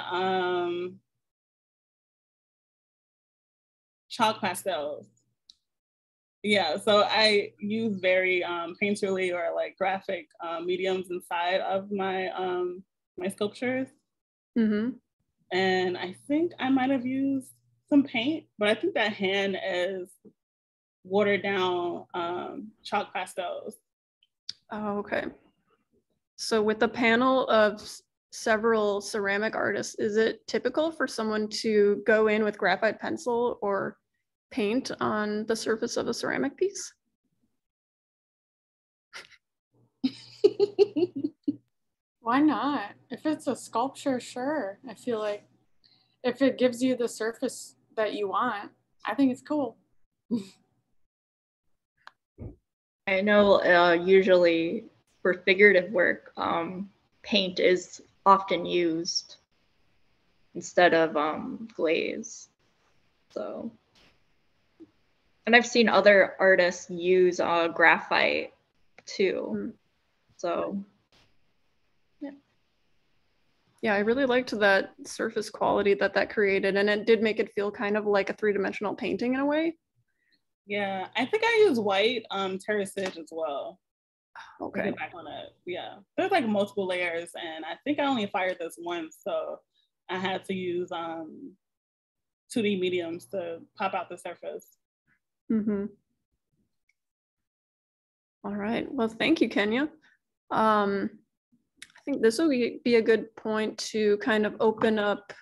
chalk pastels. Yeah, so I use very painterly or like graphic mediums inside of my my sculptures. And I think I might have used some paint, but I think that hand is watered down chalk pastels. Oh, okay. So with the panel of several ceramic artists, is it typical for someone to go in with graphite pencil or paint on the surface of a ceramic piece? Why not? If it's a sculpture, sure. I feel like if it gives you the surface that you want, I think it's cool. I know usually for figurative work, paint is often used. instead of glaze. So, and I've seen other artists use graphite too. So, yeah, I really liked that surface quality that created, and it did make it feel kind of like a three-dimensional painting in a way. Yeah, I think I use white terra Sidge as well. Okay. Get back on it. Yeah, there's like multiple layers, and I think I only fired this once, so I had to use 2D mediums to pop out the surface. Mm-hmm. All right. Well, thank you, Kenya. I think this will be a good point to kind of open up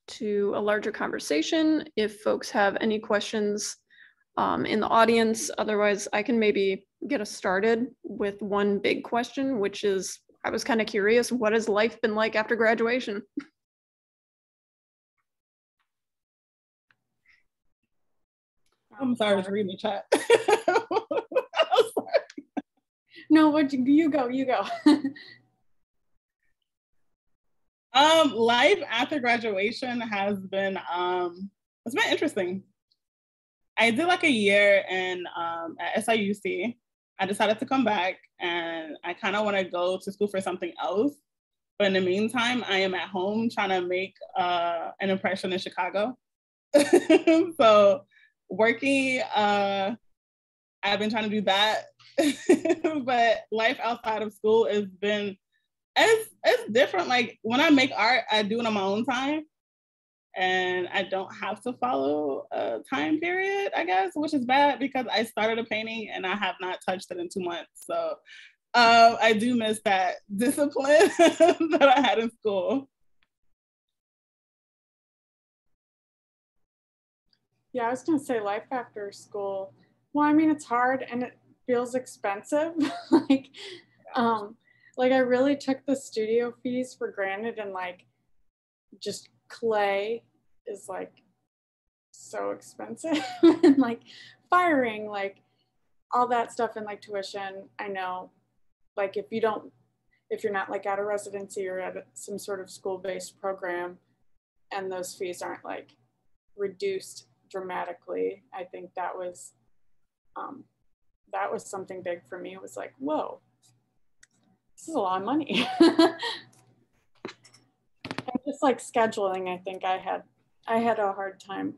to a larger conversation if folks have any questions in the audience. Otherwise, I can maybe get us started with one big question, which is, I was kind of curious, what has life been like after graduation? I'm sorry, I was reading the chat. No, what you go. Life after graduation has been it's been interesting. I did like a year in at SIUC. I decided to come back, and I kind of want to go to school for something else. But in the meantime, I am at home trying to make an impression in Chicago. So working, I've been trying to do that. But life outside of school has been, it's different. Like when I make art, I do it on my own time. And I don't have to follow a time period, I guess, which is bad because I started a painting and I have not touched it in 2 months. So I do miss that discipline that I had in school. Yeah, I was gonna say life after school. Well, I mean, it's hard and it feels expensive. like I really took the studio fees for granted, and like just clay is like so expensive and like firing, like all that stuff, and like tuition. I know, like if you're not like at a residency or at some sort of school-based program and those fees aren't like reduced dramatically, I think that was something big for me. It was like, whoa, this is a lot of money. Just like scheduling, I think I had a hard time,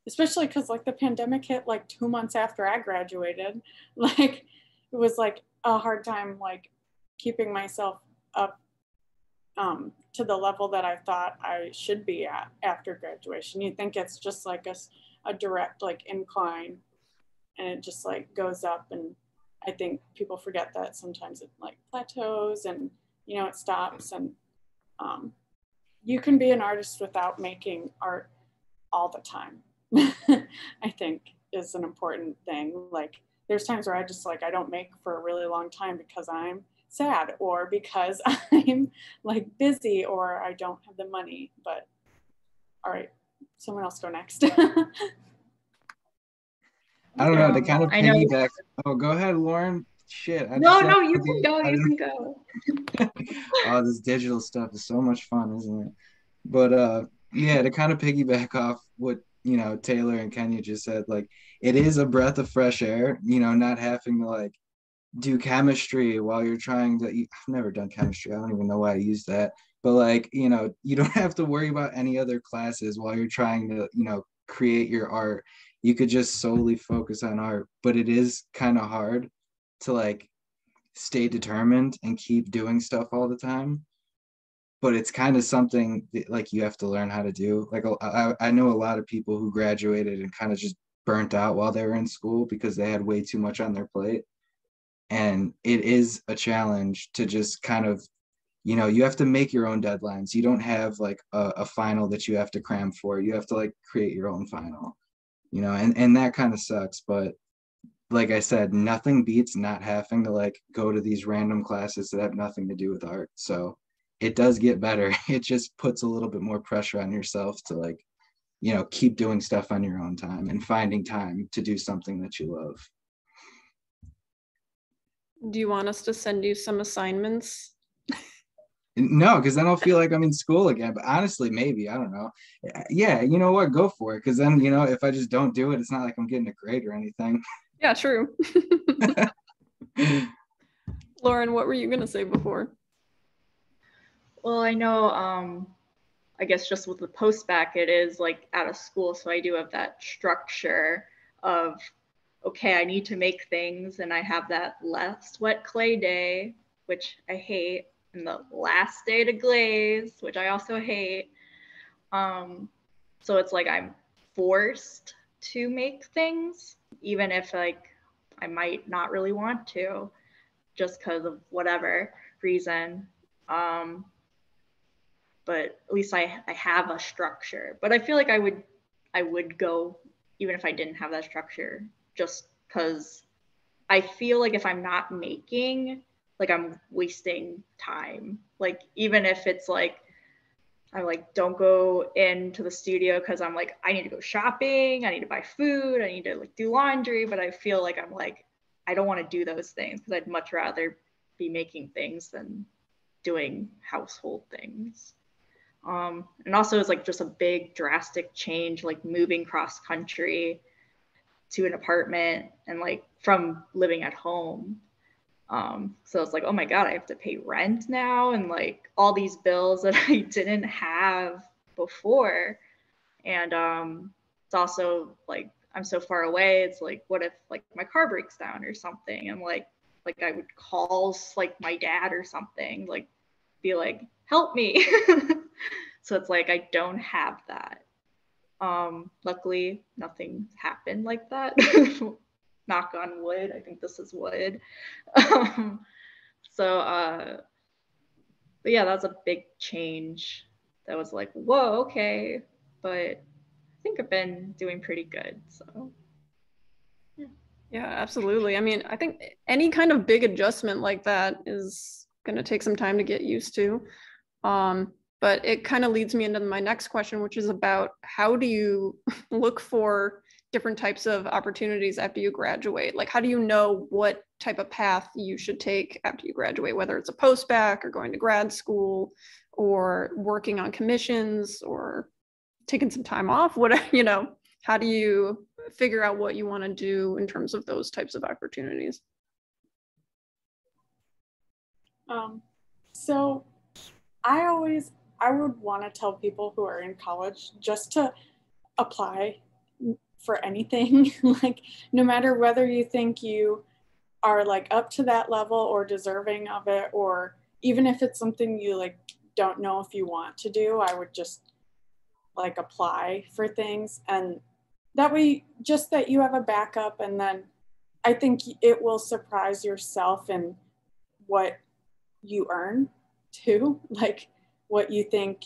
especially because like the pandemic hit like 2 months after I graduated. Like it was like a hard time like keeping myself up to the level that I thought I should be at after graduation. You think it's just like a direct like incline, and it just like goes up, and I think people forget that sometimes it like plateaus and it stops, and you can be an artist without making art all the time. I think is an important thing. Like there's times where I just like, I don't make for a really long time because I'm sad or because I'm like busy or I don't have the money. But all right, someone else go next. I don't know, to kind of piggyback. Oh, go ahead, Lauren. Shit. No, you can go. You can go. Oh, this digital stuff is so much fun, isn't it? But yeah, to kind of piggyback off what Taylor and Kenya just said, like it is a breath of fresh air, not having to like do chemistry while you're trying to. I've never done chemistry. I don't even know why I use that. But like, you don't have to worry about any other classes while you're trying to, create your art. You could just solely focus on art. But it is kind of hard to like stay determined and keep doing stuff all the time. But it's kind of something that, like, you have to learn how to do. Like I know a lot of people who graduated and kind of just burnt out while they were in school because they had way too much on their plate. And it is a challenge to just kind of, you have to make your own deadlines. You don't have like a final that you have to cram for. You have to like create your own final, and that kind of sucks. But like I said, nothing beats not having to like go to these random classes that have nothing to do with art. So it does get better. It just puts a little bit more pressure on yourself to like, keep doing stuff on your own time and finding time to do something that you love. Do you want us to send you some assignments? No, because then I'll feel like I'm in school again. But honestly, maybe, I don't know. Yeah, you know what? Go for it. Because then, if I just don't do it, it's not like I'm getting a grade or anything. Yeah, true. Lauren, what were you going to say before? Well, I know, I guess just with the post-bac, it is like out of school. So I do have that structure of, okay, I need to make things, and I have that last wet clay day, which I hate, and the last day to glaze, which I also hate. So it's like I'm forced to make things, even if like I might not really want to, just because of whatever reason. But at least I have a structure. But I feel like I would go even if I didn't have that structure, just because I feel like if I'm not making, like I'm wasting time. Like even if it's like I like don't go into the studio because I'm like I need to go shopping, I need to buy food, I need to like do laundry, but I feel like I'm like I don't want to do those things because I'd much rather be making things than doing household things. And also it's like just a big drastic change, like moving cross country to an apartment and like from living at home. So it's like, oh my God, I have to pay rent now and like all these bills that I didn't have before. And it's also like I'm so far away. It's like, what if like my car breaks down or something? And like I would call like my dad or something, like be like, help me. So it's like I don't have that. Luckily, nothing happened like that. Knock on wood. I think this is wood. But yeah, that's a big change. That was like, whoa, okay. But I think I've been doing pretty good. So Yeah, absolutely. I mean, I think any kind of big adjustment like that is going to take some time to get used to. But it kind of leads me into my next question, which is about how do you look for different types of opportunities after you graduate? Like, how do you know what type of path you should take after you graduate, whether it's a post-bac or going to grad school or working on commissions or taking some time off? How do you figure out what you want to do in terms of those types of opportunities? So I would want to tell people who are in college just to apply for anything. Like no matter whether you think you are like up to that level or deserving of it, or even if it's something you like don't know if you want to do, I would just like apply for things, and that way just that you have a backup. And then I think it will surprise yourself in what you earn too, like what you think.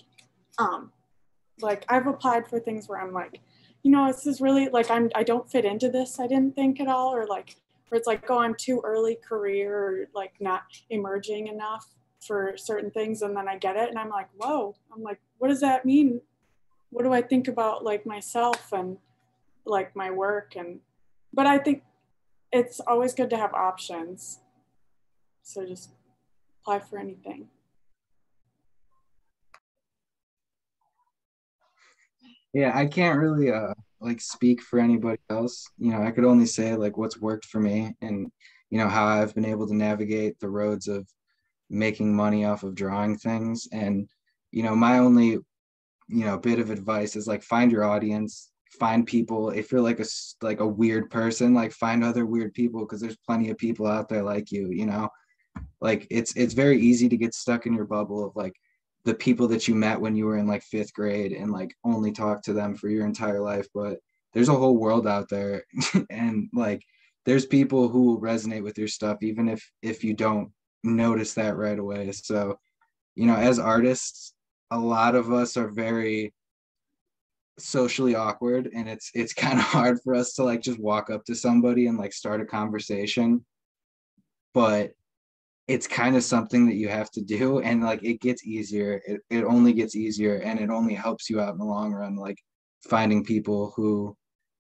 Like I've applied for things where I'm like, this is really like I don't fit into this, I didn't think at all, or like where it's like, oh, I'm too early career, or like not emerging enough for certain things, and then I get it and I'm like, whoa, I'm like, what does that mean? What do I think about like myself and like my work? But I think it's always good to have options, so just apply for anything. Yeah, I can't really like speak for anybody else. I could only say like what's worked for me, and how I've been able to navigate the roads of making money off of drawing things. And my only bit of advice is like find your audience, find people. If you're like a weird person, like find other weird people, because there's plenty of people out there like you. Like it's very easy to get stuck in your bubble of like the people that you met when you were in like fifth grade and like only talk to them for your entire life. But there's a whole world out there and like there's people who will resonate with your stuff even if you don't notice that right away. So as artists, a lot of us are very socially awkward, and it's kind of hard for us to like just walk up to somebody and like start a conversation, but it's kind of something that you have to do, and like it gets easier. It only gets easier, and it only helps you out in the long run, like finding people who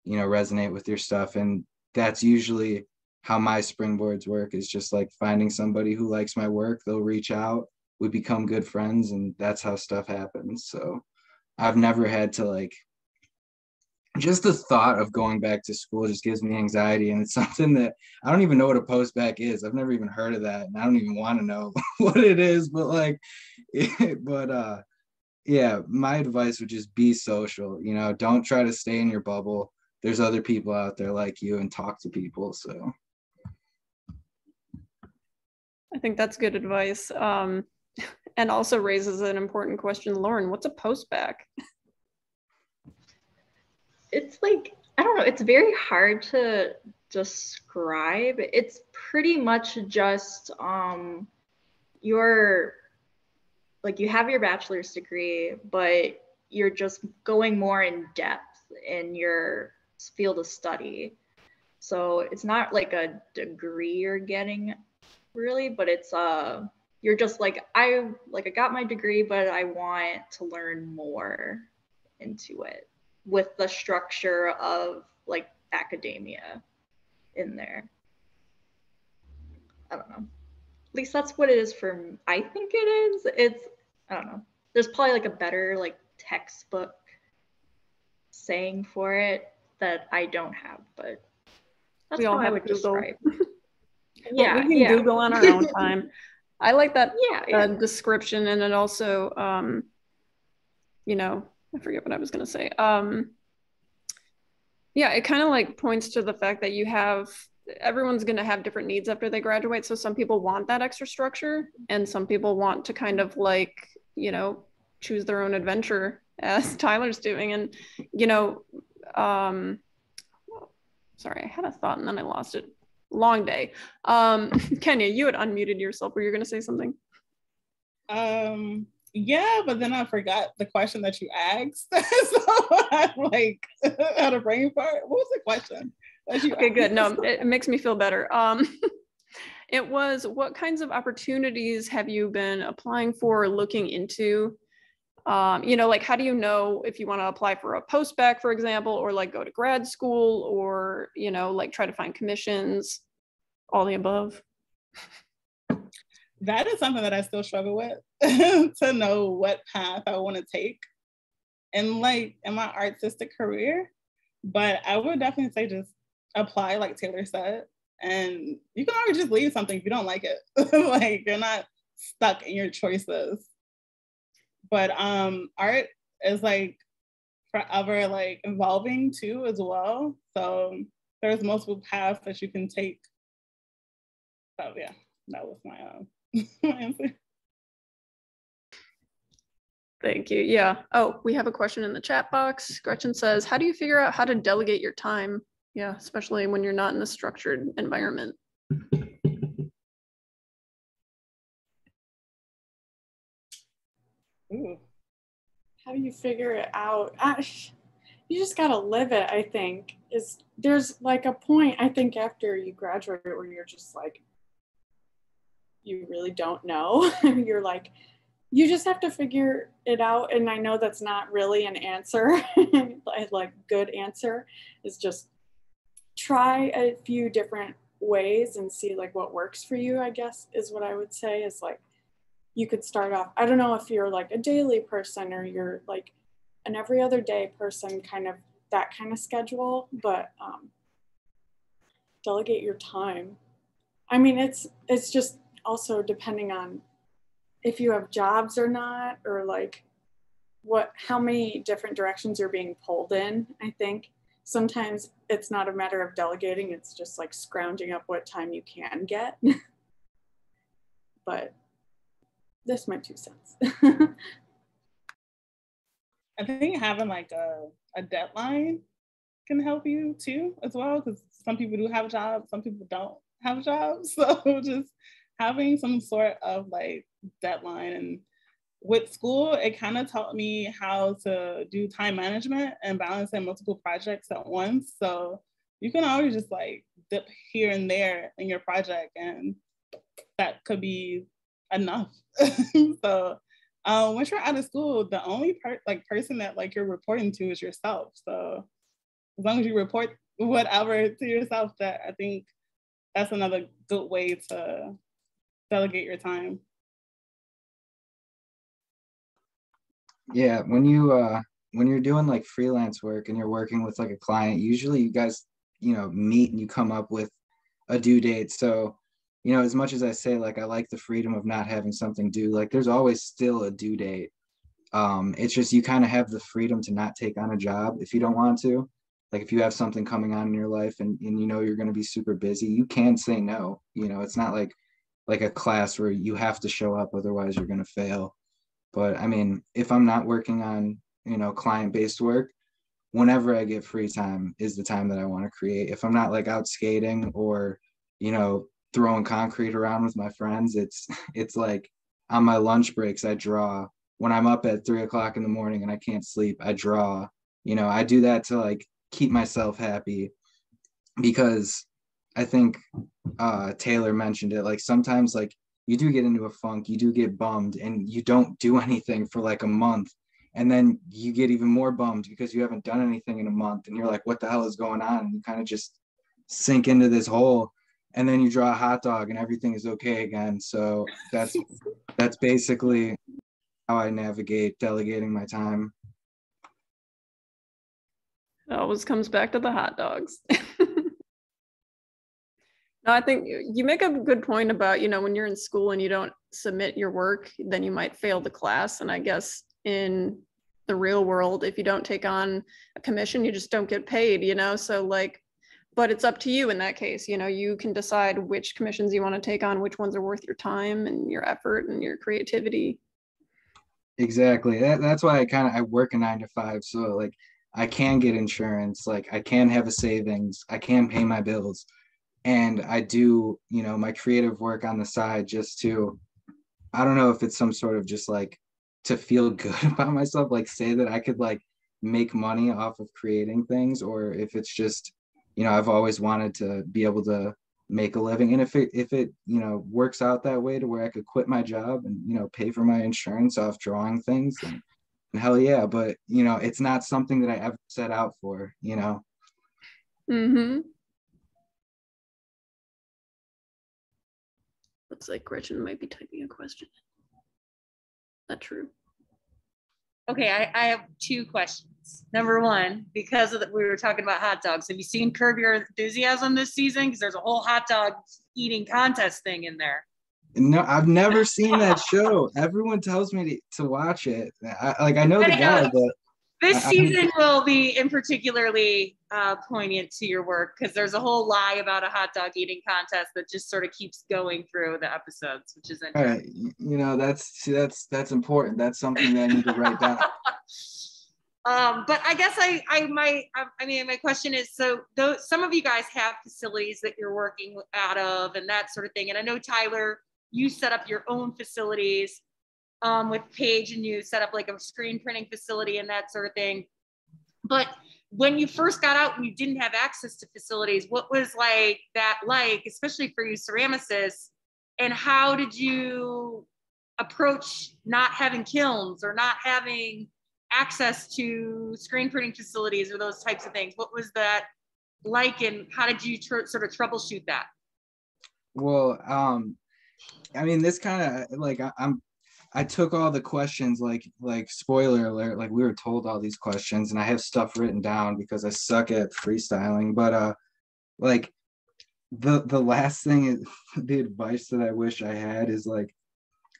resonate with your stuff. And that's usually how my springboards work, is just like finding somebody who likes my work. They'll reach out, we become good friends, and that's how stuff happens. So I've never had to like, just the thought of going back to school just gives me anxiety, and it's something that I don't even know what a post-bac is. I've never even heard of that, and I don't even want to know what it is, but like yeah, my advice would just be social, you know, don't try to stay in your bubble. There's other people out there like you, and talk to people. So I think that's good advice. And also raises an important question. Lauren, what's a post-bac? It's like, I don't know, it's very hard to describe. It's pretty much just your, like, you have your bachelor's degree, but you're just going more in depth in your field of study. So it's not like a degree you're getting really, but it's you're just like, I got my degree, but I want to learn more into it with the structure of like academia in there. I don't know. At least that's what it is for, I think it is. It's, I don't know. There's probably like a better like textbook saying for it that I don't have, but that's We all how I have would Google. describe. Yeah, we can Google on our own time. I like that description, and it also, you know, I forget what I was going to say. Yeah, it kind of like points to the fact that everyone's going to have different needs after they graduate. So some people want that extra structure, and some people want to kind of like, you know, choose their own adventure, as Tyler's doing. And, you know, sorry, I had a thought and then I lost it. Long day. Kenya, you had unmuted yourself. Were you going to say something? Yeah, but then I forgot the question that you asked. So I'm like, had a brain fart. What was the question that you Okay, asked? good. No, it makes me feel better. It was, what kinds of opportunities have you been applying for or looking into? You know, like, how do you know if you want to apply for a post-bac, for example, or like go to grad school, or, you know, like try to find commissions, all the above? That is something that I still struggle with, to know what path I want to take in like in my artistic career. But I would definitely say just apply, like Taylor said, and you can always just leave something if you don't like it. Like, you're not stuck in your choices. But art is like forever like evolving too as well. So there's multiple paths that you can take. So yeah, that was my answer. Thank you. Yeah. Oh, we have a question in the chat box. Gretchen says, how do you figure out how to delegate your time? Yeah, especially when you're not in a structured environment. Ooh. How do you figure it out? You just gotta live it, I think. There's like a point, I think, after you graduate where you're just like, you really don't know. You're like, you just have to figure it out. And I know that's not really an answer. Like, good answer is just try a few different ways and see like what works for you, I guess, is what I would say. Is like, you could start off, I don't know if you're like a daily person or you're like an every other day person, kind of that kind of schedule, but delegate your time. I mean, it's just also depending on if you have jobs or not, or like how many different directions you're being pulled in. I think sometimes it's not a matter of delegating, it's just like scrounging up what time you can get. But that's my 2 cents. I think having like a deadline can help you too as well, because some people do have jobs, some people don't have jobs. So just having some sort of like deadline. And with school, it kind of taught me how to do time management and balancing multiple projects at once. So you can always just like dip here and there in your project, and that could be enough. So once you're out of school, the only person that like you're reporting to is yourself. So as long as you report whatever to yourself, that I think that's another good way to delegate your time. Yeah, when you're doing like freelance work and you're working with like a client, usually you guys, meet and you come up with a due date. So, as much as I say like I like the freedom of not having something due, like there's always still a due date. It's just you kind of have the freedom to not take on a job if you don't want to. Like if you have something coming on in your life and you're going to be super busy, you can say no. It's not like a class where you have to show up, otherwise you're going to fail. But I mean, if I'm not working on, client-based work, whenever I get free time is the time that I want to create. If I'm not like out skating or, throwing concrete around with my friends, it's like on my lunch breaks, I draw. When I'm up at 3 o'clock in the morning and I can't sleep, I draw. I do that to like keep myself happy because I think Taylor mentioned it. Like sometimes like you do get into a funk, you do get bummed and you don't do anything for like a month. And then you get even more bummed because you haven't done anything in a month and you're like, what the hell is going on? And you kind of just sink into this hole and then you draw a hot dog and everything is okay again. So that's basically how I navigate delegating my time. It always comes back to the hot dogs. No, I think you make a good point about, when you're in school and you don't submit your work, then you might fail the class. And I guess in the real world, if you don't take on a commission, you just don't get paid, So like, but it's up to you in that case, you can decide which commissions you want to take on, which ones are worth your time and your effort and your creativity. Exactly. That's why I work a 9 to 5. So like I can get insurance, like I can have a savings, I can pay my bills. And I do, my creative work on the side just to, I don't know if it's some sort of just like to feel good about myself, like say that I could like make money off of creating things, or if it's just, I've always wanted to be able to make a living. And if it works out that way to where I could quit my job and, pay for my insurance off drawing things, then hell yeah. But, it's not something that I ever set out for, Mm-hmm. Looks like Gretchen might be typing a question. Not true. Okay, I have 2 questions. Number one, because we were talking about hot dogs, have you seen Curb Your Enthusiasm this season? Because there's a whole hot dog eating contest thing in there. No, I've never seen that show. Everyone tells me to watch it. I know the guy, but this season will be in particularly poignant to your work because there's a whole lie about a hot dog eating contest that just sort of keeps going through the episodes, which is interesting. All right, that's important. That's something that I need to write down. But I guess my question is, so some of you guys have facilities that you're working out of and that sort of thing. And I know, Tyler, you set up your own facilities with Paige, and you set up like a screen printing facility and that sort of thing. But when you first got out and you didn't have access to facilities, what was that like, especially for you ceramicists, and how did you approach not having kilns or not having access to screen printing facilities or those types of things? What was that like, and how did you sort of troubleshoot that? Well, I mean, this kind of like I took all the questions, like spoiler alert, like we were told all these questions, and I have stuff written down because I suck at freestyling. But like the last thing is the advice that I wish I had is like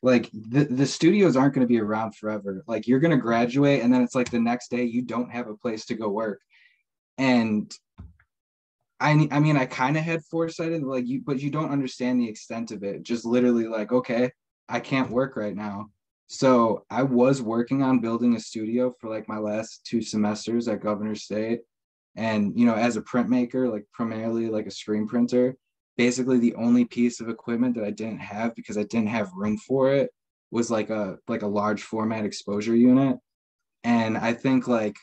the studios aren't going to be around forever. Like you're going to graduate, and then it's like the next day you don't have a place to go work. And I mean, I kind of had foresight in like but you don't understand the extent of it. Just literally like, okay, I can't work right now. So I was working on building a studio for like my last 2 semesters at Governor State. And, as a printmaker, like primarily like a screen printer, basically the only piece of equipment that I didn't have because I didn't have room for it was like a large format exposure unit. And I think like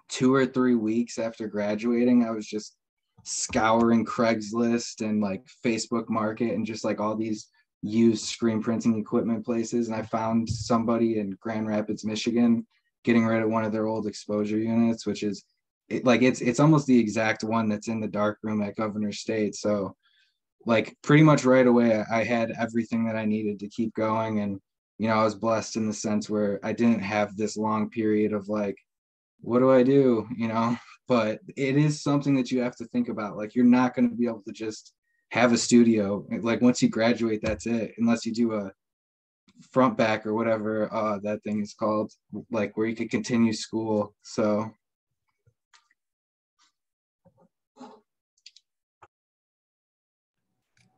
2 or 3 weeks after graduating, I was just scouring Craigslist and like Facebook Market and just like all these used screen printing equipment places. And I found somebody in Grand Rapids, Michigan, getting rid of one of their old exposure units, which is it's almost the exact one that's in the dark room at Governor State. So like pretty much right away, I had everything that I needed to keep going. And you know, I was blessed in the sense where I didn't have this long period of like, what do I do? You know, but it is something that you have to think about. Like, you're not going to be able to just have a studio. Like, once you graduate, that's it, unless you do a front back or whatever that thing is called, like where you could continue school. So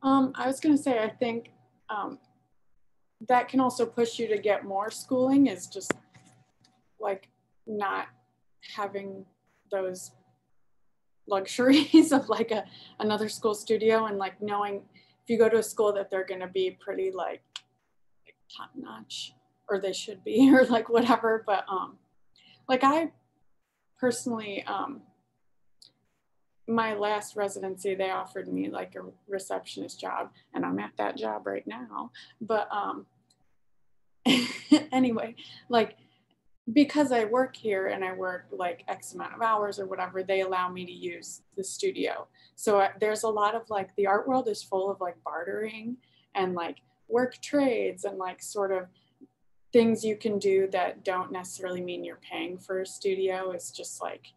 I was going to say, I think that can also push you to get more schooling, is just like not having those luxuries of like another school studio, and like knowing if you go to a school that they're going to be pretty like top notch, or they should be, or like whatever. But like I personally, my last residency, they offered me like a receptionist job, and I'm at that job right now. But anyway, like, because I work here and I work like X amount of hours or whatever, they allow me to use the studio. So there's a lot of like, the art world is full of like bartering and like work trades and like sort of things you can do that don't necessarily mean you're paying for a studio. It's just like,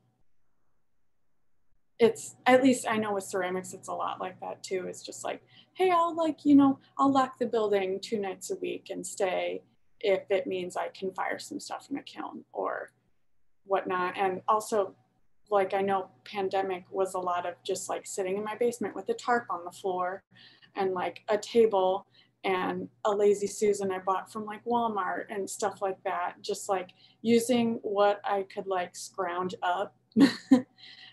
it's, at least I know with ceramics, it's a lot like that too. It's just like, hey, I'll like, you know, I'll lock the building 2 nights a week and stay if it means I can fire some stuff in a kiln or whatnot. And also, like, I know pandemic was a lot of just like sitting in my basement with a tarp on the floor and like a table and a Lazy Susan I bought from like Walmart and stuff like that. Just like using what I could like scrounge up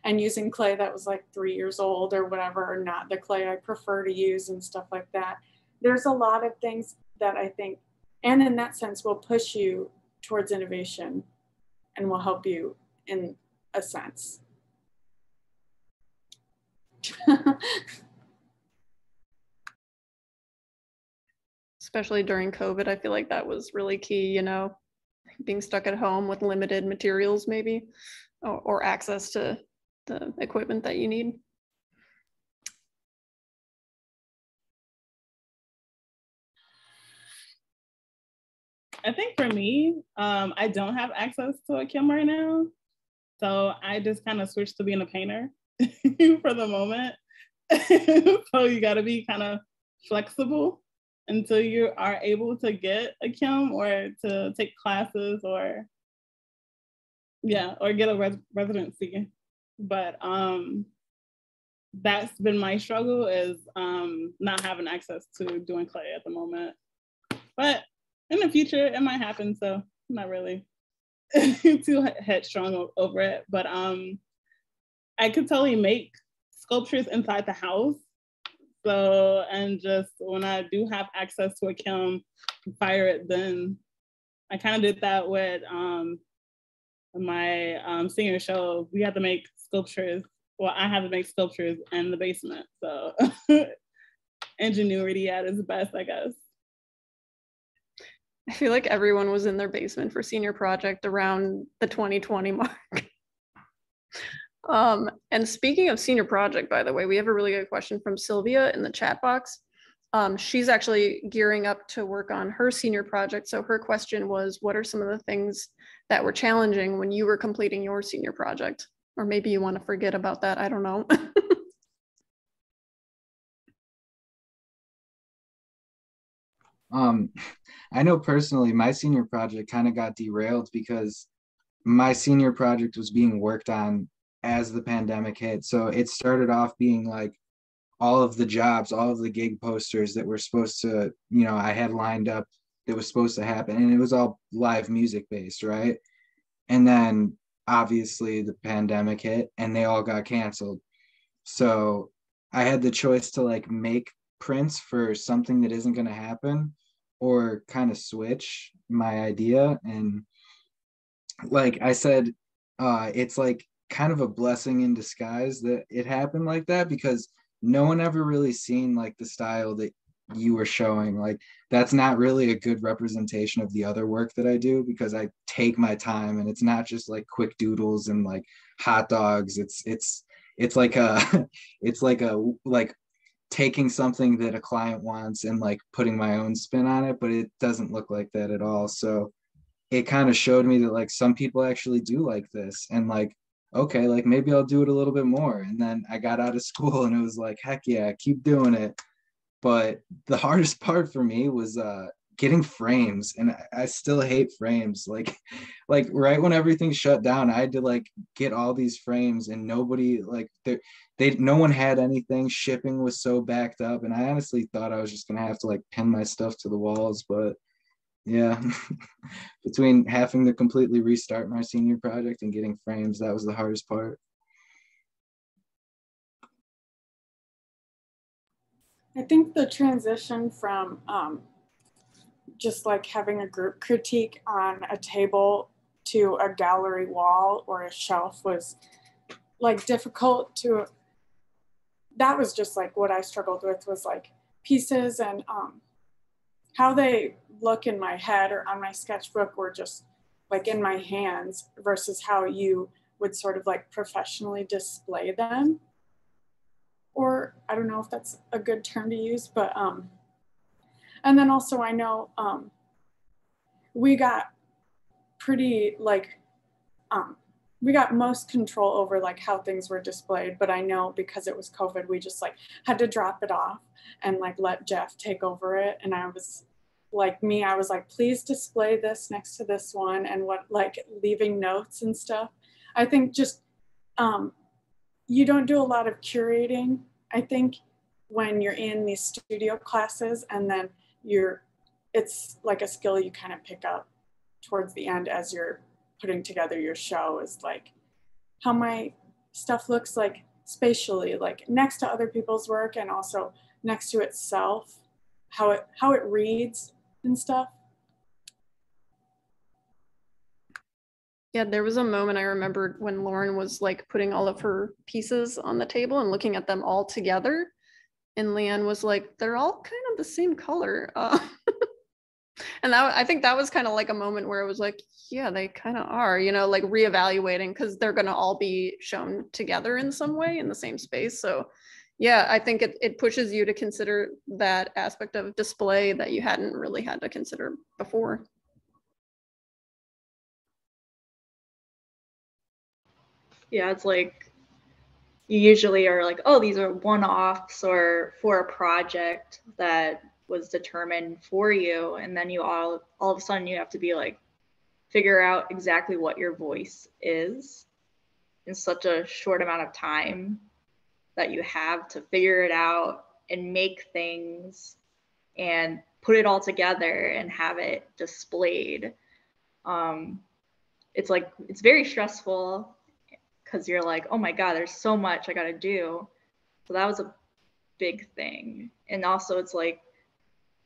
and using clay that was like 3 years old or whatever, or not the clay I prefer to use and stuff like that. There's a lot of things that I think, and in that sense, will push you towards innovation and will help you in a sense. Especially during COVID, I feel like that was really key, you know, being stuck at home with limited materials maybe, or access to the equipment that you need. I think for me, I don't have access to a kiln right now. So I just kind of switched to being a painter for the moment. So you got to be kind of flexible until you are able to get a kiln or to take classes or, yeah, or get a residency. But that's been my struggle, is not having access to doing clay at the moment. But in the future, it might happen, so I'm not really too headstrong over it. But I could totally make sculptures inside the house. So, and just when I do have access to a kiln, fire it then. I kind of did that with my senior show. We had to make sculptures. Well, I had to make sculptures in the basement. So ingenuity at its best, I guess. I feel like everyone was in their basement for senior project around the 2020 mark. And speaking of senior project, by the way, we have a really good question from Sylvia in the chat box. She's actually gearing up to work on her senior project. So her question was, what are some of the things that were challenging when you were completing your senior project? Or maybe you want to forget about that, I don't know. I know personally my senior project kind of got derailed because my senior project was being worked on as the pandemic hit. So it started off being like all of the jobs, all of the gig posters that were supposed to, you know, I had lined up that was supposed to happen, and it was all live music based, right? And then obviously the pandemic hit and they all got canceled. So I had the choice to like make prints for something that isn't going to happen, or kind of switch my idea. And like I said, it's like kind of a blessing in disguise that it happened like that, because no one ever really seen like the style that you were showing. Like, that's not really a good representation of the other work that I do, because I take my time and it's not just like quick doodles and like hot dogs. It's like a it's like taking something that a client wants and like putting my own spin on it, but it doesn't look like that at all. So it kind of showed me that like some people actually do like this, and like, okay, like maybe I'll do it a little bit more. And then I got out of school and it was like, heck yeah, keep doing it. But the hardest part for me was getting frames, and I still hate frames. Like right when everything shut down, I had to like get all these frames, and nobody like no one had anything. Shipping was so backed up, and I honestly thought I was just gonna have to like pin my stuff to the walls. But yeah, between having to completely restart my senior project and getting frames, that was the hardest part. I think the transition from just like having a group critique on a table to a gallery wall or a shelf was like difficult to, that was just like what I struggled with, was like pieces and how they look in my head or on my sketchbook were just like in my hands versus how you would sort of like professionally display them. Or I don't know if that's a good term to use, but and then also I know we got pretty like we got most control over like how things were displayed, but I know because it was COVID, we just like had to drop it off and like let Jeff take over it. And I was like I was like, please display this next to this one, and what, like leaving notes and stuff. I think just you don't do a lot of curating, I think, when you're in these studio classes, and then it's like a skill you kind of pick up towards the end as you're putting together your show, is like how my stuff looks like spatially, like next to other people's work and also next to itself, how it reads and stuff. Yeah, there was a moment I remembered when Lauren was like putting all of her pieces on the table and looking at them all together. And Leanne was like, they're all kind of the same color. And I think that was kind of like a moment where it was like, yeah, they kind of are, you know, like reevaluating, because they're going to all be shown together in some way in the same space. So yeah, I think it pushes you to consider that aspect of display that you hadn't really had to consider before. Yeah, it's like you usually are like, oh, these are one-offs or for a project that was determined for you, and then you all of a sudden you have to be like, figure out exactly what your voice is in such a short amount of time that you have to figure it out and make things and put it all together and have it displayed. It's like, it's very stressful because you're like, oh my God, there's so much I gotta do. So that was a big thing. And also it's like,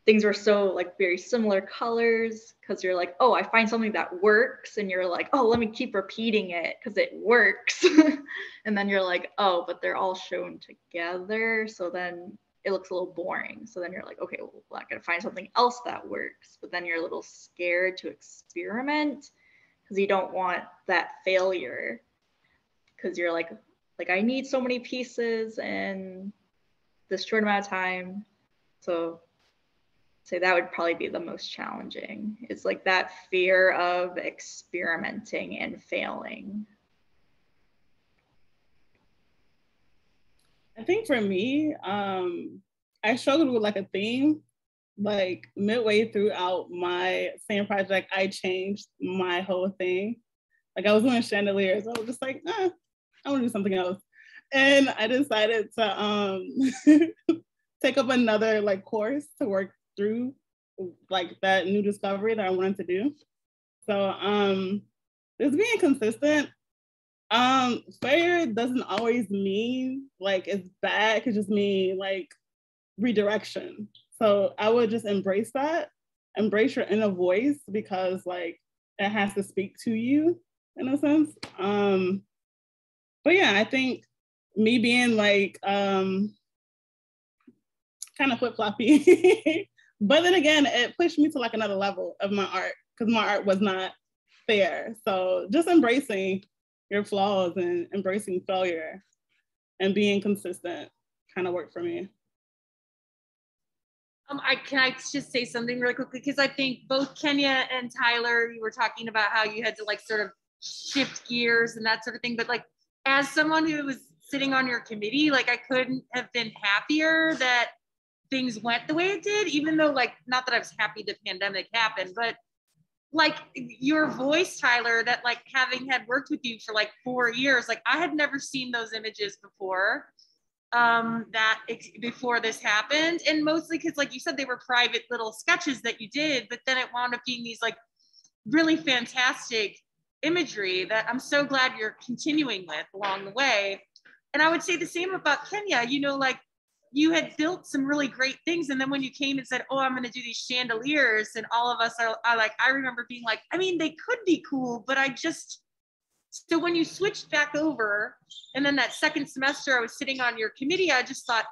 things were so like very similar colors, because you're like, oh, I find something that works, and you're like, oh, let me keep repeating it because it works. And then you're like, oh, but they're all shown together, so then it looks a little boring. So then you're like, okay, well, I gotta find something else that works. But then you're a little scared to experiment because you don't want that failure, because you're like I need so many pieces in this short amount of time. So that would probably be the most challenging. It's like that fear of experimenting and failing. I think for me, I struggled with like a theme. Like midway throughout my same project, I changed my whole thing. Like I was doing chandeliers. I was just like, I want to do something else. And I decided to take up another like course to work through like that new discovery that I wanted to do. So just being consistent. Failure doesn't always mean like it's bad. It could just mean like redirection. So I would just embrace that, embrace your inner voice, because like it has to speak to you in a sense. But yeah, I think me being like kind of flip-floppy, but then again, it pushed me to like another level of my art, because my art was not fair. So just embracing your flaws and embracing failure and being consistent kind of worked for me. Can I just say something really quickly? Because I think both Kenya and Tyler, you were talking about how you had to like sort of shift gears and that sort of thing. But like, as someone who was sitting on your committee, like I couldn't have been happier that things went the way it did, even though like, not that I was happy the pandemic happened, but like your voice, Tyler, that like having had worked with you for like 4 years, like I had never seen those images before. Before this happened, and mostly because like you said they were private little sketches that you did, but then it wound up being these like really fantastic imagery that I'm so glad you're continuing with along the way. And I would say the same about Kenya, you know, like you had built some really great things, and then when you came and said, oh, I'm going to do these chandeliers, and all of us are like, I remember being like, I mean, they could be cool, but so when you switched back over, and then that second semester I was sitting on your committee, I just thought,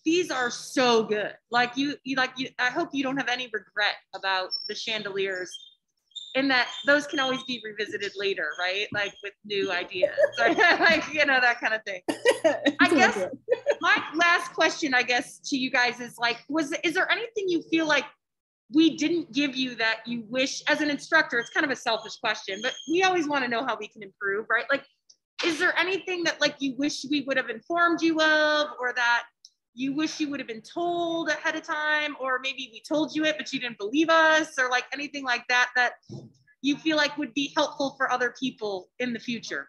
these are so good. Like I hope you don't have any regret about the chandeliers, and that those can always be revisited later, right? Like with new ideas, like, you know, that kind of thing. I guess my last question, I guess, to you guys is like, is there anything you feel like we didn't give you that you wish, as an instructor, it's kind of a selfish question, but we always want to know how we can improve, right? Like, is there anything that like you wish we would have informed you of, or that you wish you would have been told ahead of time, or maybe we told you it, but you didn't believe us, or like anything like that, that you feel like would be helpful for other people in the future?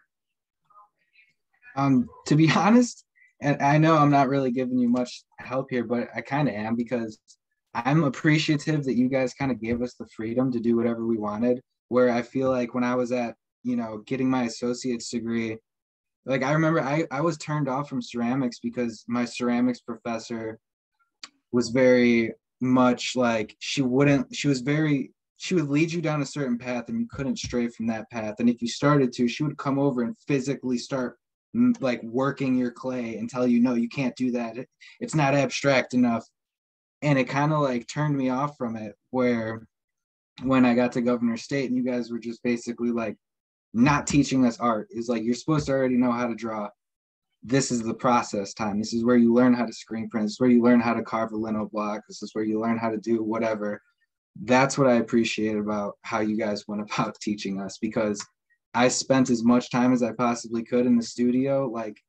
To be honest, and I know I'm not really giving you much help here, but I kind of am, because I'm appreciative that you guys kind of gave us the freedom to do whatever we wanted, where I feel like when I was at, you know, getting my associate's degree, like I remember I was turned off from ceramics because my ceramics professor was very much like, she would lead you down a certain path and you couldn't stray from that path. And if you started to, she would come over and physically start like working your clay and tell you, no, you can't do that. It's not abstract enough. And it kind of like turned me off from it, where when I got to Governor State and you guys were just basically like not teaching us art, is like, you're supposed to already know how to draw. This is the process time. This is where you learn how to screen print. This is where you learn how to carve a lino block. This is where you learn how to do whatever. That's what I appreciate about how you guys went about teaching us, because I spent as much time as I possibly could in the studio, like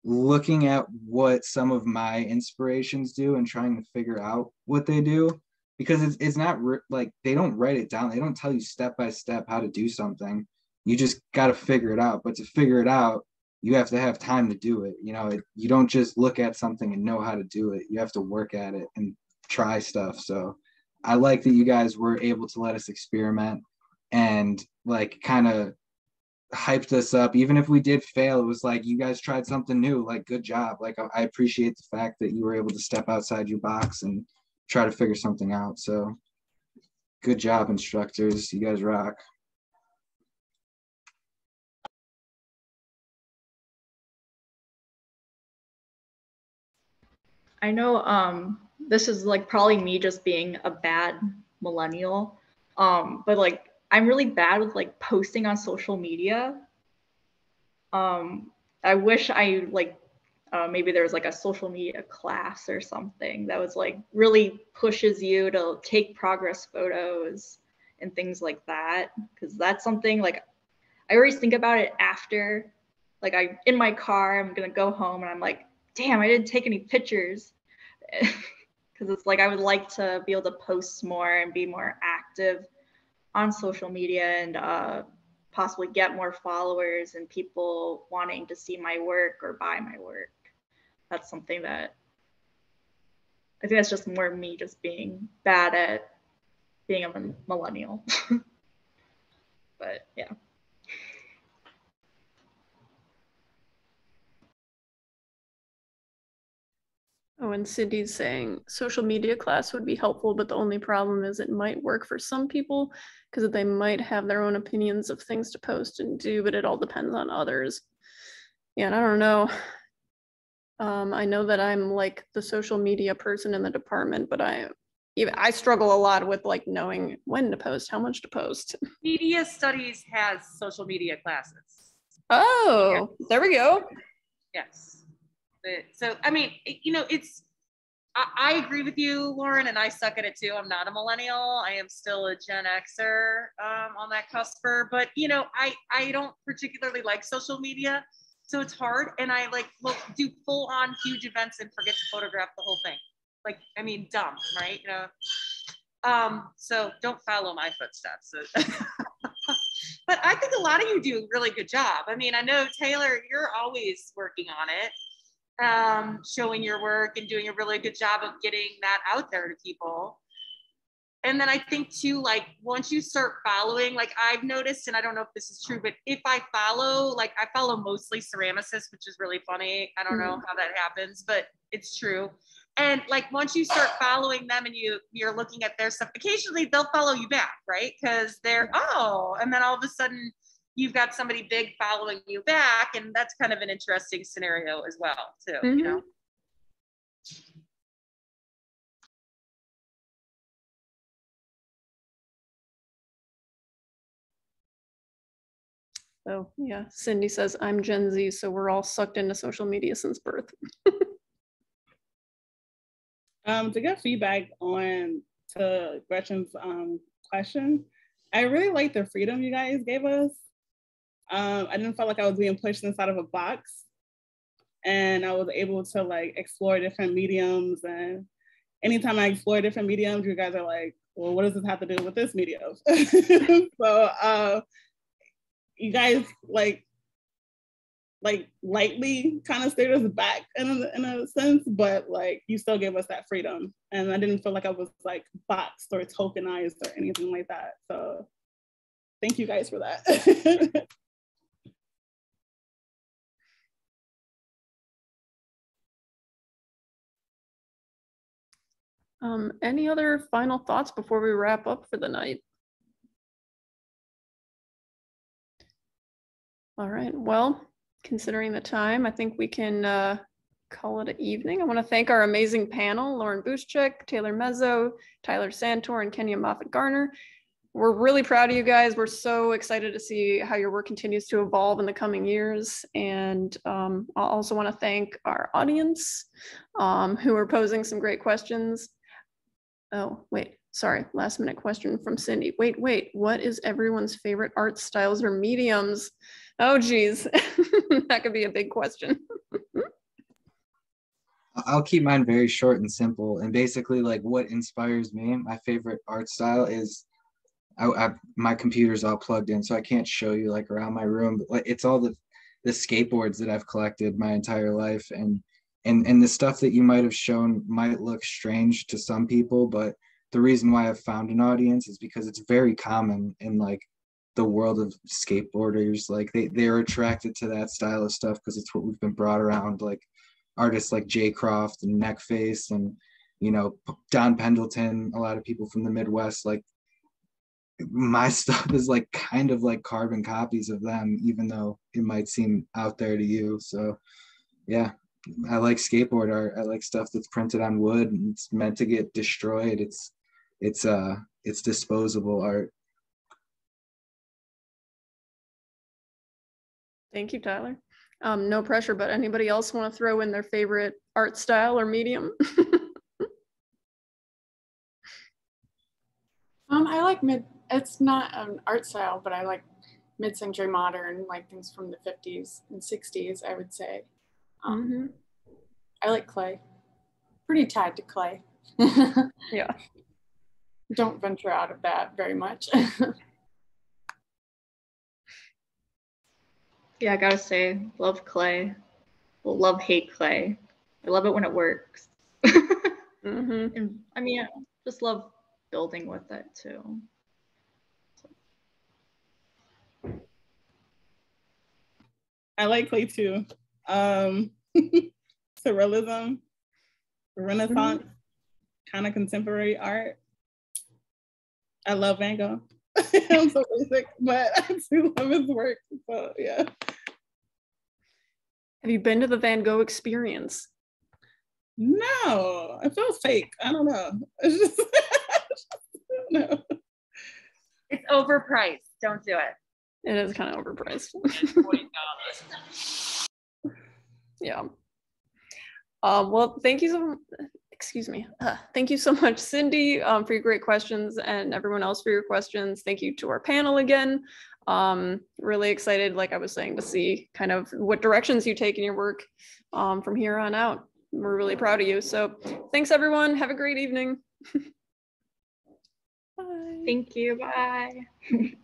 looking at what some of my inspirations do and trying to figure out what they do, because it's not like they don't write it down. They don't tell you step by step how to do something. You just got to figure it out. But to figure it out, you have to have time to do it. You know, you don't just look at something and know how to do it. You have to work at it and try stuff. So I like that you guys were able to let us experiment and like kind of hyped us up. Even if we did fail, it was like, you guys tried something new, like good job. Like I appreciate the fact that you were able to step outside your box and try to figure something out. So good job, instructors. You guys rock. I know this is like probably me just being a bad millennial, but like I'm really bad with like posting on social media. I wish I like maybe there was like a social media class or something that was like really pushes you to take progress photos and things like that, because that's something like I always think about it after, like I in my car, I'm gonna go home and I'm like, damn, I didn't take any pictures. Because it's like I would like to be able to post more and be more active on social media and possibly get more followers and people wanting to see my work or buy my work. That's something that I think that's just more me just being bad at being a millennial. But yeah. Oh, and Cindy's saying social media class would be helpful, but the only problem is it might work for some people because they might have their own opinions of things to post and do, but it all depends on others. Yeah, and I don't know. I know that I'm like the social media person in the department, but I struggle a lot with like knowing when to post, how much to post. Media studies has social media classes. Oh, yes. There we go. Yes. So, I mean, you know, it's I agree with you, Lauren, and I suck at it too. I'm not a millennial. I am still a Gen Xer on that cusper. But you know, I don't particularly like social media, so it's hard. And I like do full on huge events and forget to photograph the whole thing. Like, I mean, dumb, right? You know. So don't follow my footsteps. But I think a lot of you do a really good job. I mean, I know Taylor, you're always working on it. Showing your work and doing a really good job of getting that out there to people. And then I think too, like once you start following, like I've noticed, and I don't know if this is true, but if I follow mostly ceramicists, which is really funny. I don't know how that happens, but it's true. And like once you start following them and you're looking at their stuff, occasionally they'll follow you back, right? Because they're, and then all of a sudden you've got somebody big following you back, and that's kind of an interesting scenario as well, too, you know? Oh, yeah. Cindy says, I'm Gen Z, so we're all sucked into social media since birth. To get feedback on to Gretchen's question, I really like the freedom you guys gave us. I didn't feel like I was being pushed inside of a box, and I was able to like explore different mediums. And anytime I explore different mediums, you guys are like, well, what does this have to do with this medium? So you guys like lightly kind of steered us back in a sense, but like you still gave us that freedom. And I didn't feel like I was like boxed or tokenized or anything like that. So thank you guys for that. Any other final thoughts before we wrap up for the night? All right, well, considering the time, I think we can call it an evening. I want to thank our amazing panel, Lauren Buszczyk, Taylor Mezzo, Tyler Santor, and Kenya Moffett-Garner. We're really proud of you guys. We're so excited to see how your work continues to evolve in the coming years. And I also want to thank our audience who are posing some great questions. Oh, wait, sorry, last minute question from Cindy. Wait, what is everyone's favorite art styles or mediums? Oh, geez, that could be a big question. I'll keep mine very short and simple. And basically, like what inspires me, my favorite art style is, my computer's all plugged in, so I can't show you like around my room, but like it's all the skateboards that I've collected my entire life. And the stuff that you might have shown might look strange to some people, but the reason why I've found an audience is because it's very common in like the world of skateboarders. Like they're attracted to that style of stuff because it's what we've been brought around, like artists like Jay Croft and Neckface and, you know, Don Pendleton, a lot of people from the Midwest. Like my stuff is like kind of like carbon copies of them, even though it might seem out there to you. So yeah, I like skateboard art. I like stuff that's printed on wood and it's meant to get destroyed. It's disposable art. Thank you, Tyler. No pressure, but anybody else want to throw in their favorite art style or medium? I like it's not an art style, but I like mid-century modern, like things from the 50s and 60s, I would say. I like clay. Pretty tied to clay. Yeah. Don't venture out of that very much. Yeah, I gotta say, love clay. Well, love, hate clay. I love it when it works. And I mean, I just love building with it too. I like clay too. Surrealism, Renaissance, kind of contemporary art. I love Van Gogh. I'm so basic, but I do love his work. So yeah. Have you been to the Van Gogh experience? No, it feels fake. I don't know. It's just no. It's overpriced. Don't do it. It is kind of overpriced. $40. Yeah. Well, thank you so excuse me. Thank you so much, Cindy, for your great questions, and everyone else for your questions. Thank you to our panel again. Really excited, like I was saying, to see kind of what directions you take in your work from here on out. We're really proud of you. So thanks, everyone. Have a great evening. Bye. Thank you. Bye.